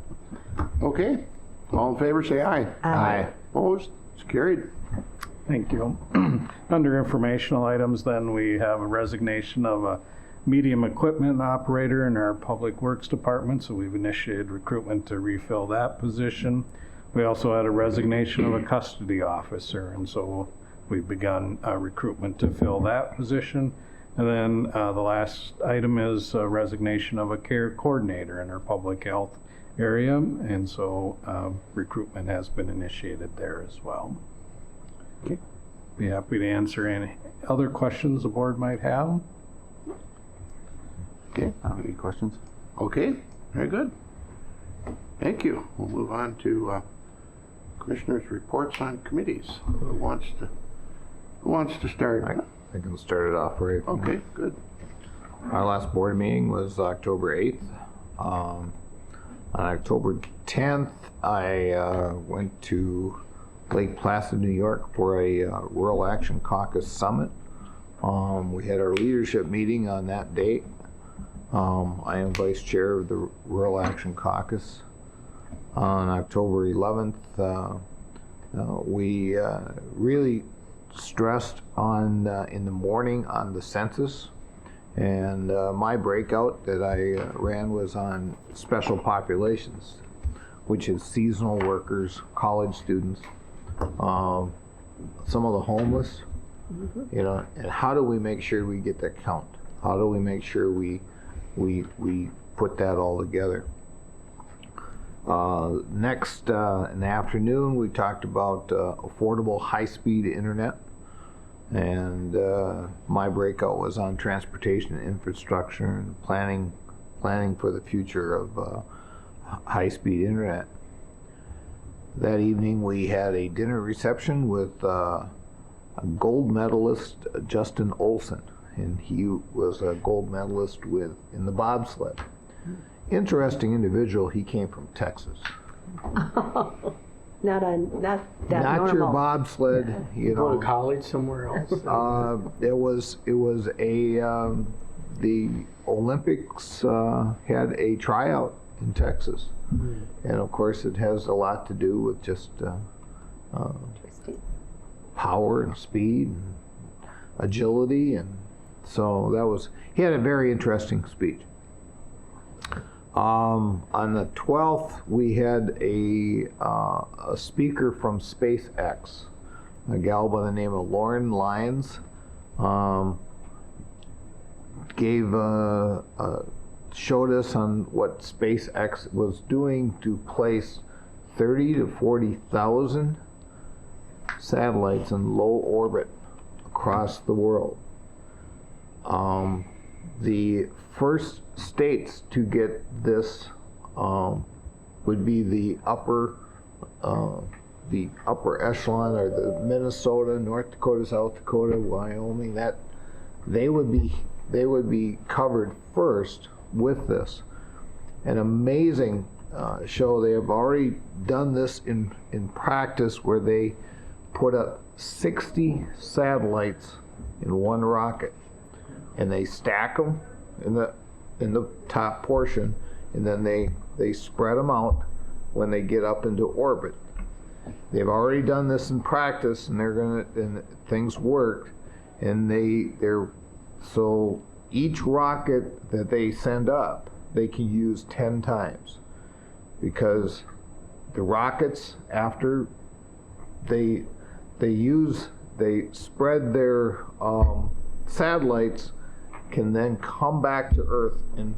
Okay, all in favor, say aye. Aye. Opposed? It's carried. Thank you. Under informational items, then, we have a resignation of a medium equipment operator in our Public Works Department, so we've initiated recruitment to refill that position. We also had a resignation of a custody officer, and so we've begun recruitment to fill that position. And then the last item is a resignation of a care coordinator in our public health area, and so recruitment has been initiated there as well. Okay. Be happy to answer any other questions the board might have. Okay, Any questions? okay, very good. Thank you. We'll move on to commissioners' reports on committees. Who wants to start? I can start it off right. Okay, good. Our last board meeting was October 8th. On October 10th, I went to Lake Placid, New York for a Rural Action Caucus Summit. We had our leadership meeting on that date. I am vice chair of the Rural Action Caucus. On October 11th, we really stressed on in the morning on the census, and my breakout that I ran was on special populations, which is seasonal workers, college students, some of the homeless, you know, and how do we make sure we get that count? How do we make sure we put that all together? Next, in the afternoon, we talked about affordable high-speed internet, and my breakout was on transportation and infrastructure and planning for the future of high-speed internet. That evening, we had a dinner reception with a gold medalist, Justin Olson, and he was a gold medalist in the bobsled. Interesting individual. He came from Texas. Not that Not normal. your bobsled, you Go know. to college somewhere else. It was the Olympics had a tryout in Texas, and of course it has a lot to do with just Interesting. power and speed and agility, and so he had a very interesting speech. On the 12th, we had a speaker from SpaceX, a gal by the name of Lauren Lyons, showed us on what SpaceX was doing to place 30 to 40,000 satellites in low orbit across the world. the first states to get this would be the upper echelon, or the Minnesota, North Dakota, South Dakota, Wyoming. That they would be covered first with this. An amazing show. They have already done this in practice, where they put up 60 satellites in one rocket, and they stack them in the top portion, and then they spread them out when they get up into orbit. They've already done this in practice, and things worked, and so each rocket that they send up, they can use 10 times, because the rockets, after they spread their satellites, can then come back to Earth and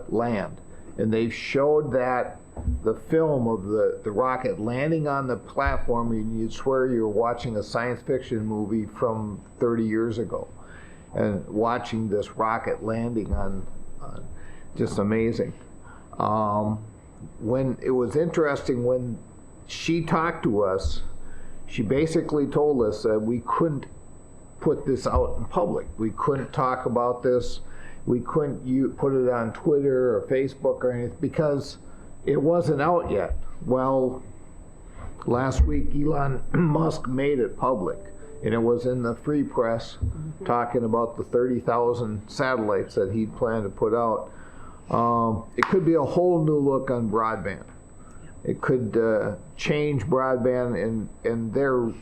land. And they've showed that the film of the rocket landing on the platform, and you'd swear you were watching a science fiction movie from 30 years ago, and watching this rocket landing on just amazing. When it was interesting, when she talked to us, she basically told us that we couldn't put this out in public. We couldn't talk about this. We couldn't put it on Twitter or Facebook or anything, because it wasn't out yet. Well, last week Elon Musk made it public, and it was in the Free Press, talking about the 30,000 satellites that he'd planned to put out. It could be a whole new look on broadband. It could change broadband, and their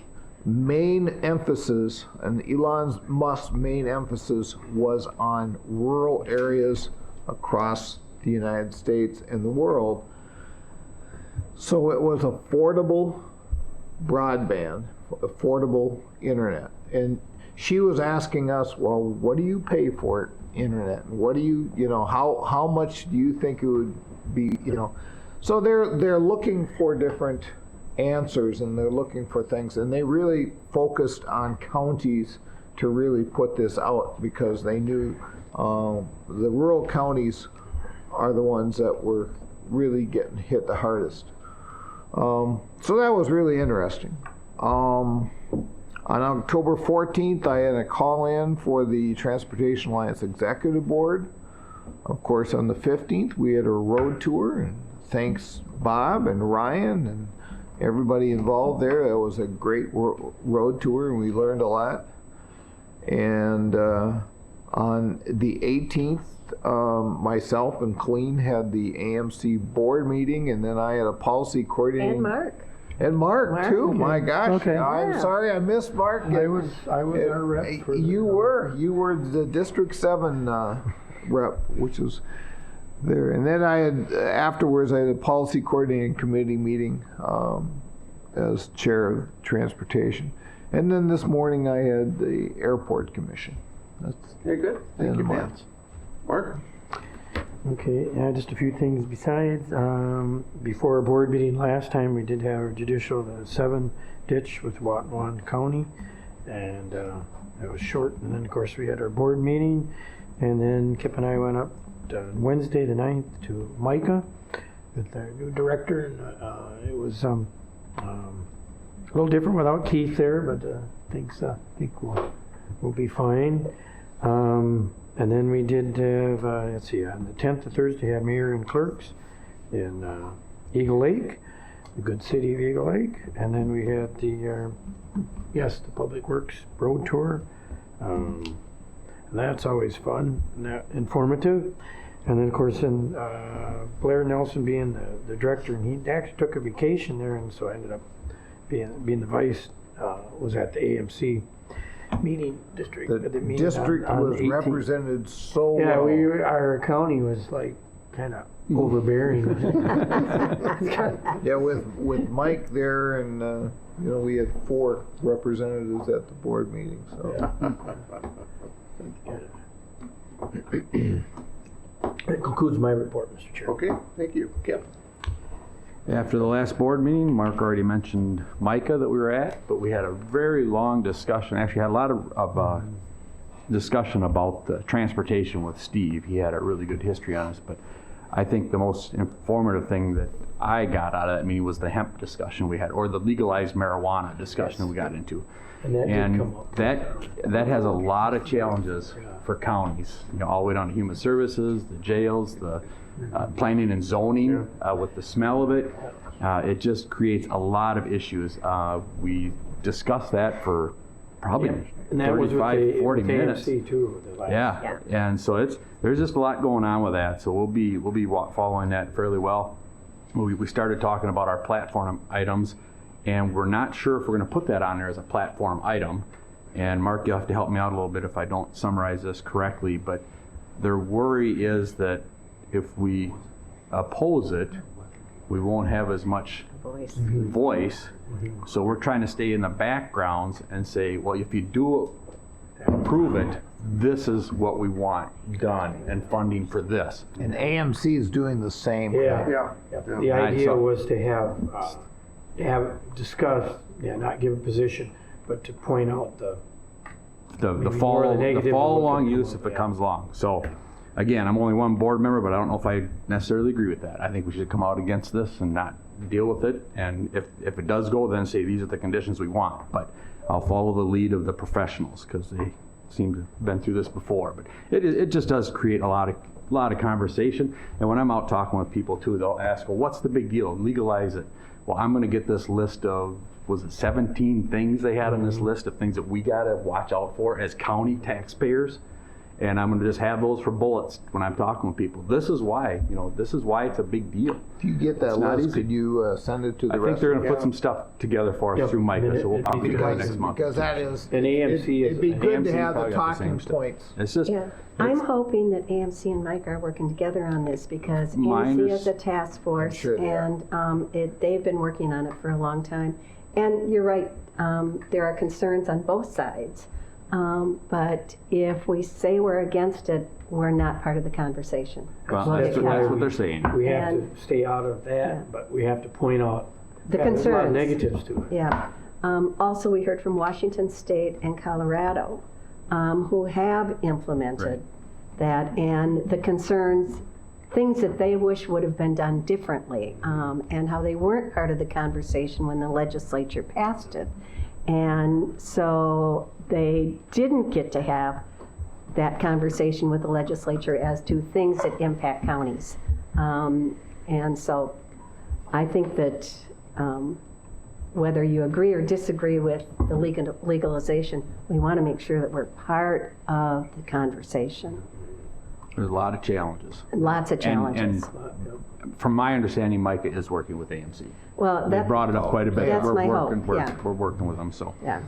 main emphasis, and Elon Musk's main emphasis, was on rural areas across the United States and the world. So it was affordable broadband, affordable internet. And she was asking us, well, what do you pay for internet? What do you how much do you think it would be, So they're looking for different answers, and they're looking for things, and they really focused on counties to really put this out, because they knew the rural counties are the ones that were really getting hit the hardest. So that was really interesting. On October 14th, I had a call-in for the Transportation Alliance Executive Board. Of course, on the 15th, we had a road tour, and thanks Bob and Ryan and everybody involved there. It was a great road tour, and we learned a lot. And on the 18th, myself and Colleen had the AMC board meeting, and then I had a policy coordinating. And Mark. And Mark too. Okay. My gosh, Okay. I'm sorry I missed Mark. I was our rep for You were the District 7 rep, which was there. And then afterwards I had a policy coordinating committee meeting as chair of transportation. And then this morning I had the airport commission. That's Very good. Thank you, Dan. Mark? Okay, just a few things besides. Before our board meeting last time, we did have our judicial 7 ditch with Watonwan County, and it was short. And then, of course, we had our board meeting, and then Kip and I went up Wednesday the 9th to Micah with our new director, and it was a little different without Keith there, but I think we'll be fine. And then we did have, on the 10th of Thursday, had mayor and clerks in Eagle Lake, the good city of Eagle Lake. And then we had the Public Works road tour. And that's always fun and informative. And then, of course, Blair Nelson being the director, and he actually took a vacation there, and so I ended up being the vice, was at the AMC meeting district. the meeting district on was 18th. represented so Yeah, well. our county was like kind of overbearing. Yeah, with Mike there, and we had 4 representatives at the board meeting. So That concludes my report, Mr. Chair. Okay, thank you. Kip? After the last board meeting, Mark already mentioned Micah that we were at, but we had a very long discussion. Actually had a lot of discussion about the transportation with Steve. He had a really good history on this, but I think the most informative thing that I got out of that meeting was the hemp discussion we had, or the legalized marijuana discussion we got into. And that did And come up. that has a lot of challenges for counties, all the way down to human services, the jails, the planning and zoning, with the smell of it. It just creates a lot of issues. We discussed that for probably And that was with 35, 40 with minutes. AMC too. the last- Yeah, and so there's just a lot going on with that. So we'll be following that fairly well. We started talking about our platform items, and we're not sure if we're going to put that on there as a platform item. And Mark, you'll have to help me out a little bit if I don't summarize this correctly, but their worry is that if we oppose it, we won't have as much voice. So we're trying to stay in the backgrounds and say, well, if you do approve it, this is what we want done and funding for this. And AMC is doing the same thing. Yeah. Yeah. The idea so- was to have discussed, not give a position, but to point out the The Maybe more follow of the negative the follow of what along could come use up, if it yeah. comes along. So again, I'm only one board member, but I don't know if I necessarily agree with that. I think we should come out against this and not deal with it. And if it does go, then say these are the conditions we want. But I'll follow the lead of the professionals because they seem to have been through this before. But it just does create a lot of conversation. And when I'm out talking with people too, they'll ask, well, what's the big deal? Legalize it. Well, I'm going to get this list of, was it 17 things they had on this list of things that we got to watch out for as county taxpayers? And I'm going to just have those for bullets when I'm talking with people. This is why, it's a big deal. If you get that It's not list, easy. could you send it to the I rest? think they're going to put some stuff together for us Yeah, through Micah, so we'll it'd probably be do that because, next month. because that is, And AMC is- it'd be good to AMC have the probably got the same talking stuff. points. It's just, Yeah, I'm hoping that AMC and Mike are working together on this because Mine AMC is- is a task force sure they are. and they've been working on it for a long time. And you're right, there are concerns on both sides. But if we say we're against it, we're not part of the conversation. well, Well, that's that's why what they're saying. We have And- to stay out of Yeah. that, but we have to point out The that there's a lot of concerns. negatives to it. Yeah. Also, we heard from Washington State and Colorado, who have implemented that, and the concerns, things that they wish would have been done differently, and how they weren't part of the conversation when the legislature passed it. And so they didn't get to have that conversation with the legislature as to things that impact counties. And so I think that whether you agree or disagree with the legalization, we want to make sure that we're part of the conversation. There's a lot of challenges. Lots of challenges. And from my understanding, Micah is working with AMC. Well, They that, brought it up quite a bit. That's We're my hope, working, yeah. we're working with them, so. yeah.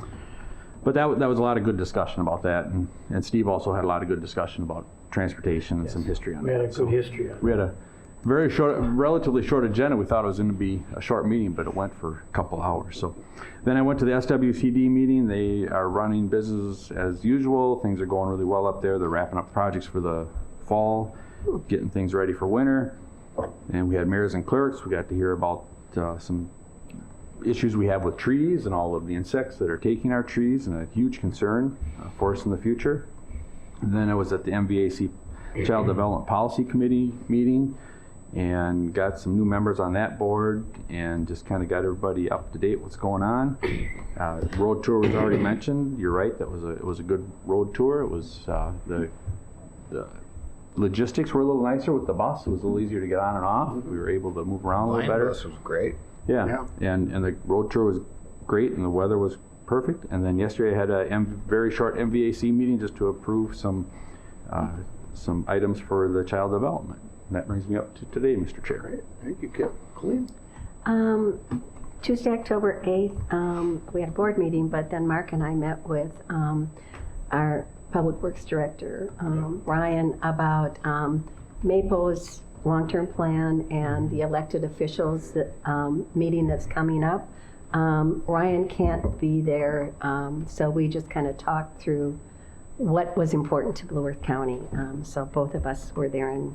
But that was a lot of good discussion about that, and Steve also had a lot of good discussion about transportation and some history on We had a that. good So history on it. we had a relatively short agenda. We thought it was going to be a short meeting, but it went for a couple hours. So then I went to the SWCD meeting. They are running business as usual. Things are going really well up there. They're wrapping up projects for the fall, getting things ready for winter. And we had mayors and clerks. We got to hear about some issues we have with trees and all of the insects that are taking our trees, and a huge concern for us in the future. And then I was at the MVAC Child Development Policy Committee meeting and got some new members on that board and just kind of got everybody up to date what's going on. Road tour was already mentioned. You're right, it was a good road tour. It was the logistics were a little nicer with the bus. It was a little easier to get on and off. We were able to move around a little better. This was great. Yeah, and the road tour was great, and the weather was perfect. And then yesterday I had a very short MVAC meeting just to approve some items for the child development. And that brings me up to today, Mr. Chair. Thank you, Kip. Colleen? Tuesday, October 8th, we had a board meeting, but then Mark and I met with our Public Works Director, Ryan, about MAPO's long-term plan and the elected officials meeting that's coming up. Ryan can't be there, so we just kind of talked through what was important to Blue Earth County. So both of us were there and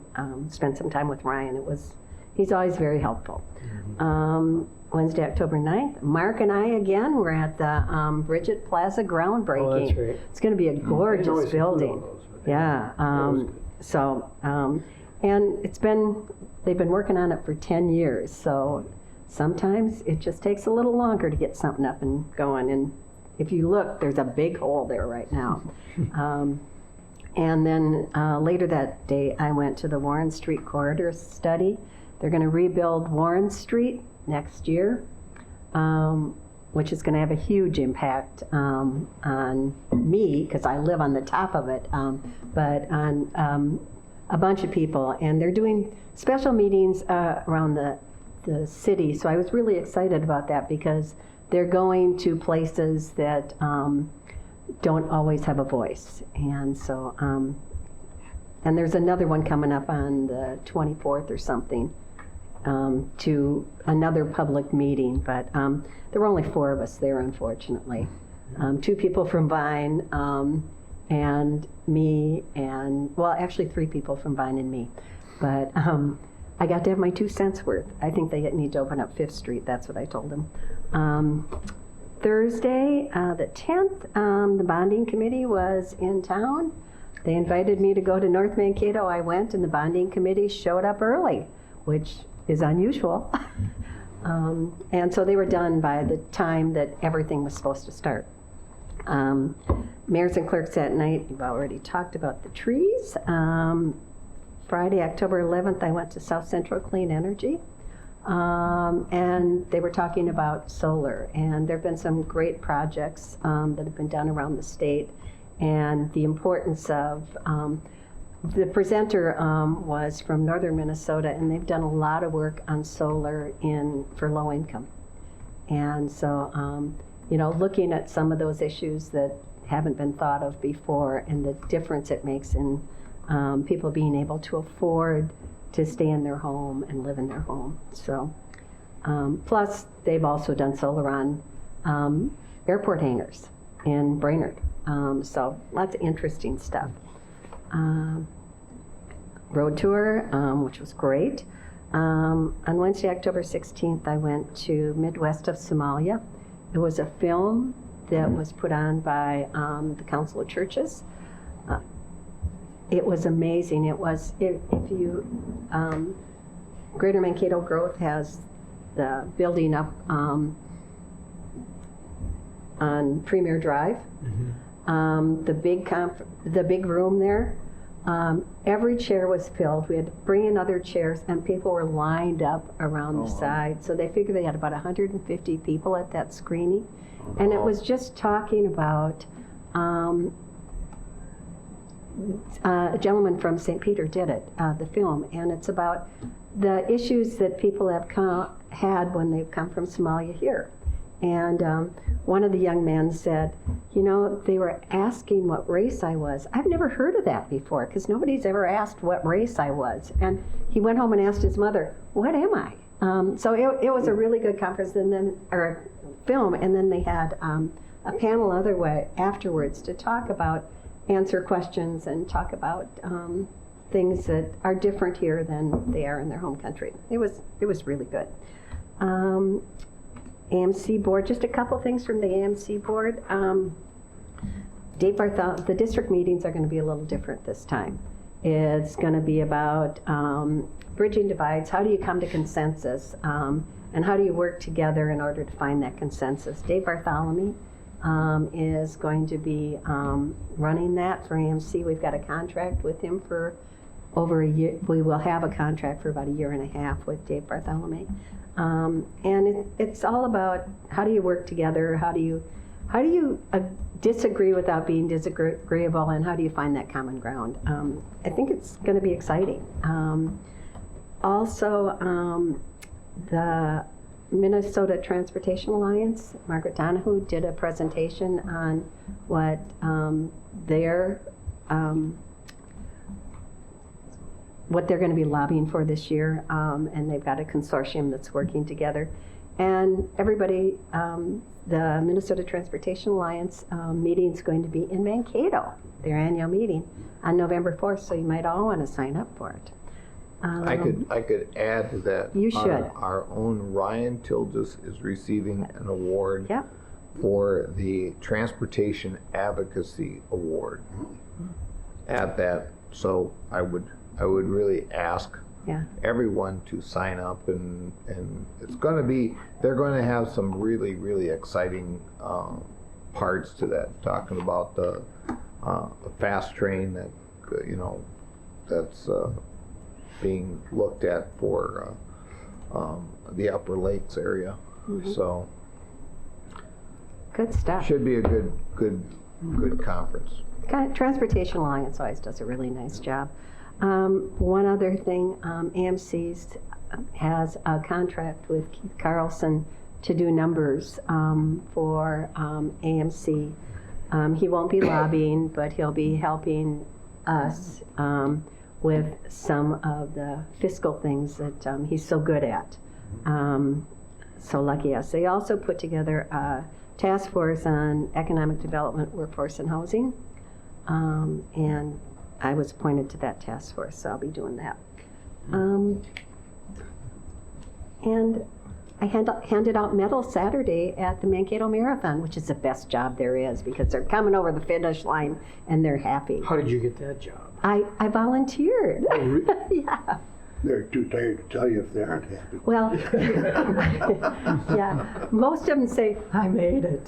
spent some time with Ryan. It he's always very helpful. Wednesday, October 9th, Mark and I again, we're at the Bridget Plaza groundbreaking. Oh, that's right. It's going to be a gorgeous building. Yeah. And they've been working on it for 10 years, so sometimes it just takes a little longer to get something up and going. And if you look, there's a big hole there right now. And then later that day, I went to the Warren Street Corridor Study. They're going to rebuild Warren Street next year, which is going to have a huge impact on me, because I live on the top of it, but on a bunch of people. And they're doing special meetings around the city, so I was really excited about that, because they're going to places that don't always have a voice. And so, and there's another one coming up on the 24th or something, to another public meeting, but there were only 4 of us there, unfortunately. 2 people from Vine, and me, and, well, actually 3 people from Vine and me. But I got to have my 2 cents worth. I think they need to open up 5th Street, that's what I told them. Thursday, the 10th, the bonding committee was in town. They invited me to go to North Mankato. I went, and the bonding committee showed up early, which is unusual. And so they were done by the time that everything was supposed to start. Mayors and clerks that night, you've already talked about the trees. Friday, October 11th, I went to South Central Clean Energy. And they were talking about solar, and there have been some great projects that have been done around the state, and the importance of the presenter was from northern Minnesota, and they've done a lot of work on solar for low income. And so, looking at some of those issues that haven't been thought of before, and the difference it makes in people being able to afford to stay in their home and live in their home. So, plus they've also done solar on airport hangars in Brainerd. So lots of interesting stuff. Road tour, which was great. On Wednesday, October 16th, I went to Midwest of Somalia. It was a film that was put on by the Council of Churches. It was amazing. It was, if you, Greater Mankato Growth has the building up on Premier Drive. The big room there, every chair was filled. We had to bring in other chairs, and people were lined up around the side. So they figured they had about 150 people at that screening. And it was just talking about, a gentleman from St. Peter did it, the film, and it's about the issues that people have had when they've come from Somalia here. And one of the young men said, they were asking what race I was. I've never heard of that before, because nobody's ever asked what race I was. And he went home and asked his mother, what am I? So it was a really good conference, or film, and then they had a panel afterwards to talk about, answer questions and talk about things that are different here than they are in their home country. It was really good. AMC board, just a couple things from the AMC board. Dave Bartholomew, the district meetings are going to be a little different this time. It's going to be about bridging divides. How do you come to consensus? And how do you work together in order to find that consensus? Dave Bartholomew is going to be running that for AMC. We've got a contract with him for over a year. We will have a contract for about a year and a half with Dave Bartholomew. And it's all about how do you work together, how do you disagree without being disagreeable, and how do you find that common ground. I think it's going to be exciting. Also, the Minnesota Transportation Alliance, Margaret Donahue, did a presentation on what what they're going to be lobbying for this year, and they've got a consortium that's working together. And everybody, the Minnesota Transportation Alliance meeting is going to be in Mankato, their annual meeting, on November 4th, so you might all want to sign up for it. I could add to that. You should. Our own Ryan Tilges is receiving an award Yep. for the Transportation Advocacy Award at that. So I would really ask Yeah. everyone to sign up, and it's going to be, they're going to have some really, really exciting parts to that, talking about the fast train that, that's being looked at for the Upper Lakes area. So Good stuff. should be a good conference. Transportation Alliance always does a really nice job. One other thing, AMC's has a contract with Keith Carlson to do numbers for AMC. He won't be lobbying, but he'll be helping us with some of the fiscal things that he's so good at. So lucky us. They also put together a task force on economic development, workforce, and housing. And I was appointed to that task force, so I'll be doing that. And I handed out medals Saturday at the Mankato Marathon, which is the best job there is because they're coming over the finish line and they're happy. How did you get that job? I volunteered. Yeah. They're too tired to tell you if they aren't happy. Well, yeah, most of them say, I made it.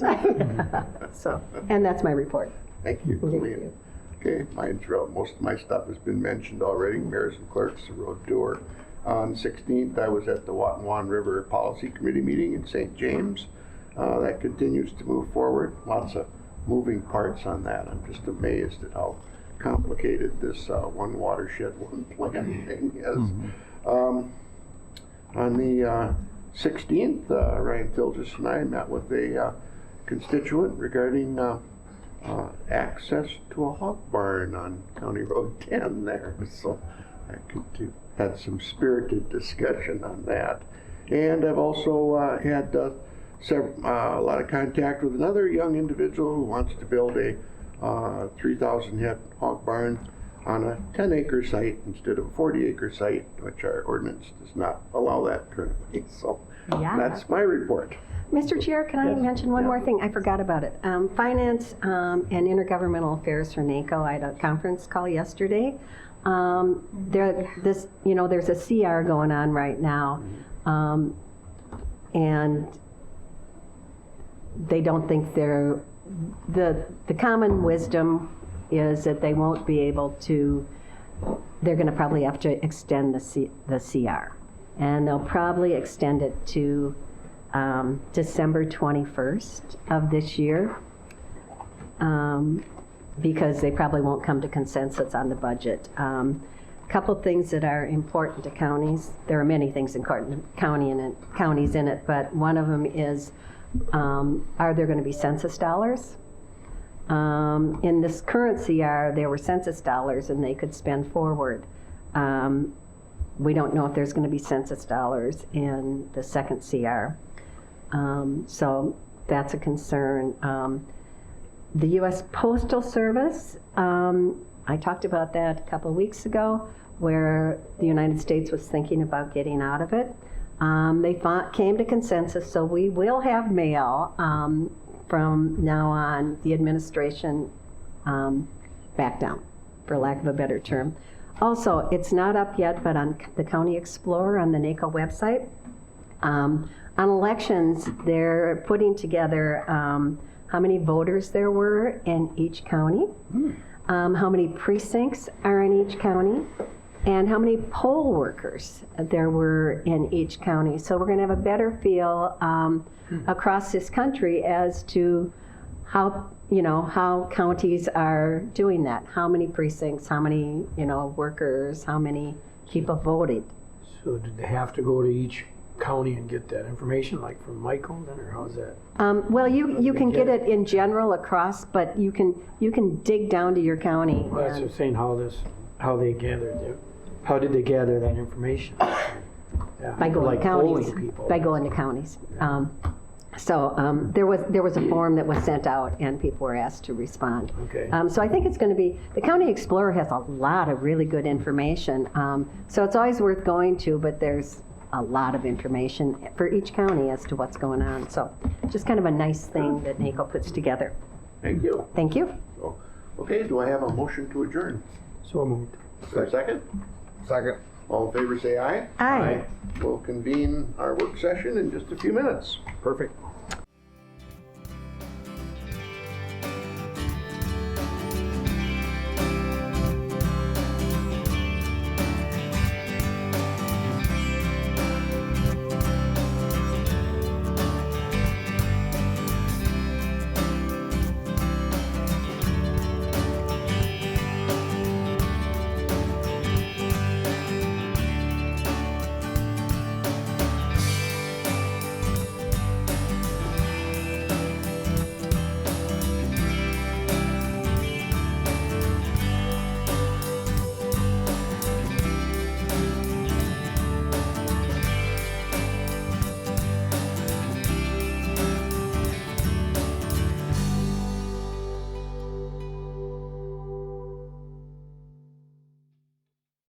So, and that's my report. Thank you, Thank Colleen. you. Okay, most of my stuff has been mentioned already. Mayors and clerks, the road tour. On the 16th, I was at the Watonwan River Policy Committee meeting in St. James. That continues to move forward. Lots of moving parts on that. I'm just amazed at how complicated this one watershed, one plan thing is. On the 16th, Ryan Tilges and I met with a constituent regarding access to a hog barn on County Road 10 there. So I had some spirited discussion on that. And I've also had a lot of contact with another young individual who wants to build a 3,000 head hog barn on a 10-acre site instead of a 40-acre site, which our ordinance does not allow that currently. So Yeah. that's my report. Mr. Chair, can I mention one more thing? I forgot about it. Finance and Intergovernmental Affairs for NACO, I had a conference call yesterday. There's a CR going on right now, and they don't think the common wisdom is that they won't be able to, they're going to probably have to extend the CR. And they'll probably extend it to December 21st of this year, because they probably won't come to consensus on the budget. Couple things that are important to counties. There are many things important to counties in it, but one of them is, are there going to be census dollars? In this current CR, there were census dollars and they could spend forward. We don't know if there's going to be census dollars in the second CR. So that's a concern. The U.S. Postal Service, I talked about that a couple of weeks ago, where the United States was thinking about getting out of it. They came to consensus, so we will have mail from now on. The administration backed down, for lack of a better term. Also, it's not up yet, but on the County Explorer on the NACO website, on elections, they're putting together how many voters there were in each county, how many precincts are in each county, and how many poll workers there were in each county. So we're going to have a better feel across this country as to how counties are doing that. How many precincts, how many, workers, how many people voted. So did they have to go to each county and get that information, like from Michael then, or how's that? Well, you can get it in general across, but you can dig down to your county. Well, that's and- just saying how they gathered it. How did they gather that information? Yeah. By going Like to counties. polling people. By going to counties. So there was a form that was sent out, and people were asked to respond. Okay. So I think it's going to be, the County Explorer has a lot of really good information. So it's always worth going to, but there's a lot of information for each county as to what's going on. So just kind of a nice thing that NACO puts together. Thank you. Thank you. So, okay, do I have a motion to adjourn? So moved. Is there a second? Second. All in favor, say aye. Aye. We'll convene our work session in just a few minutes. Perfect.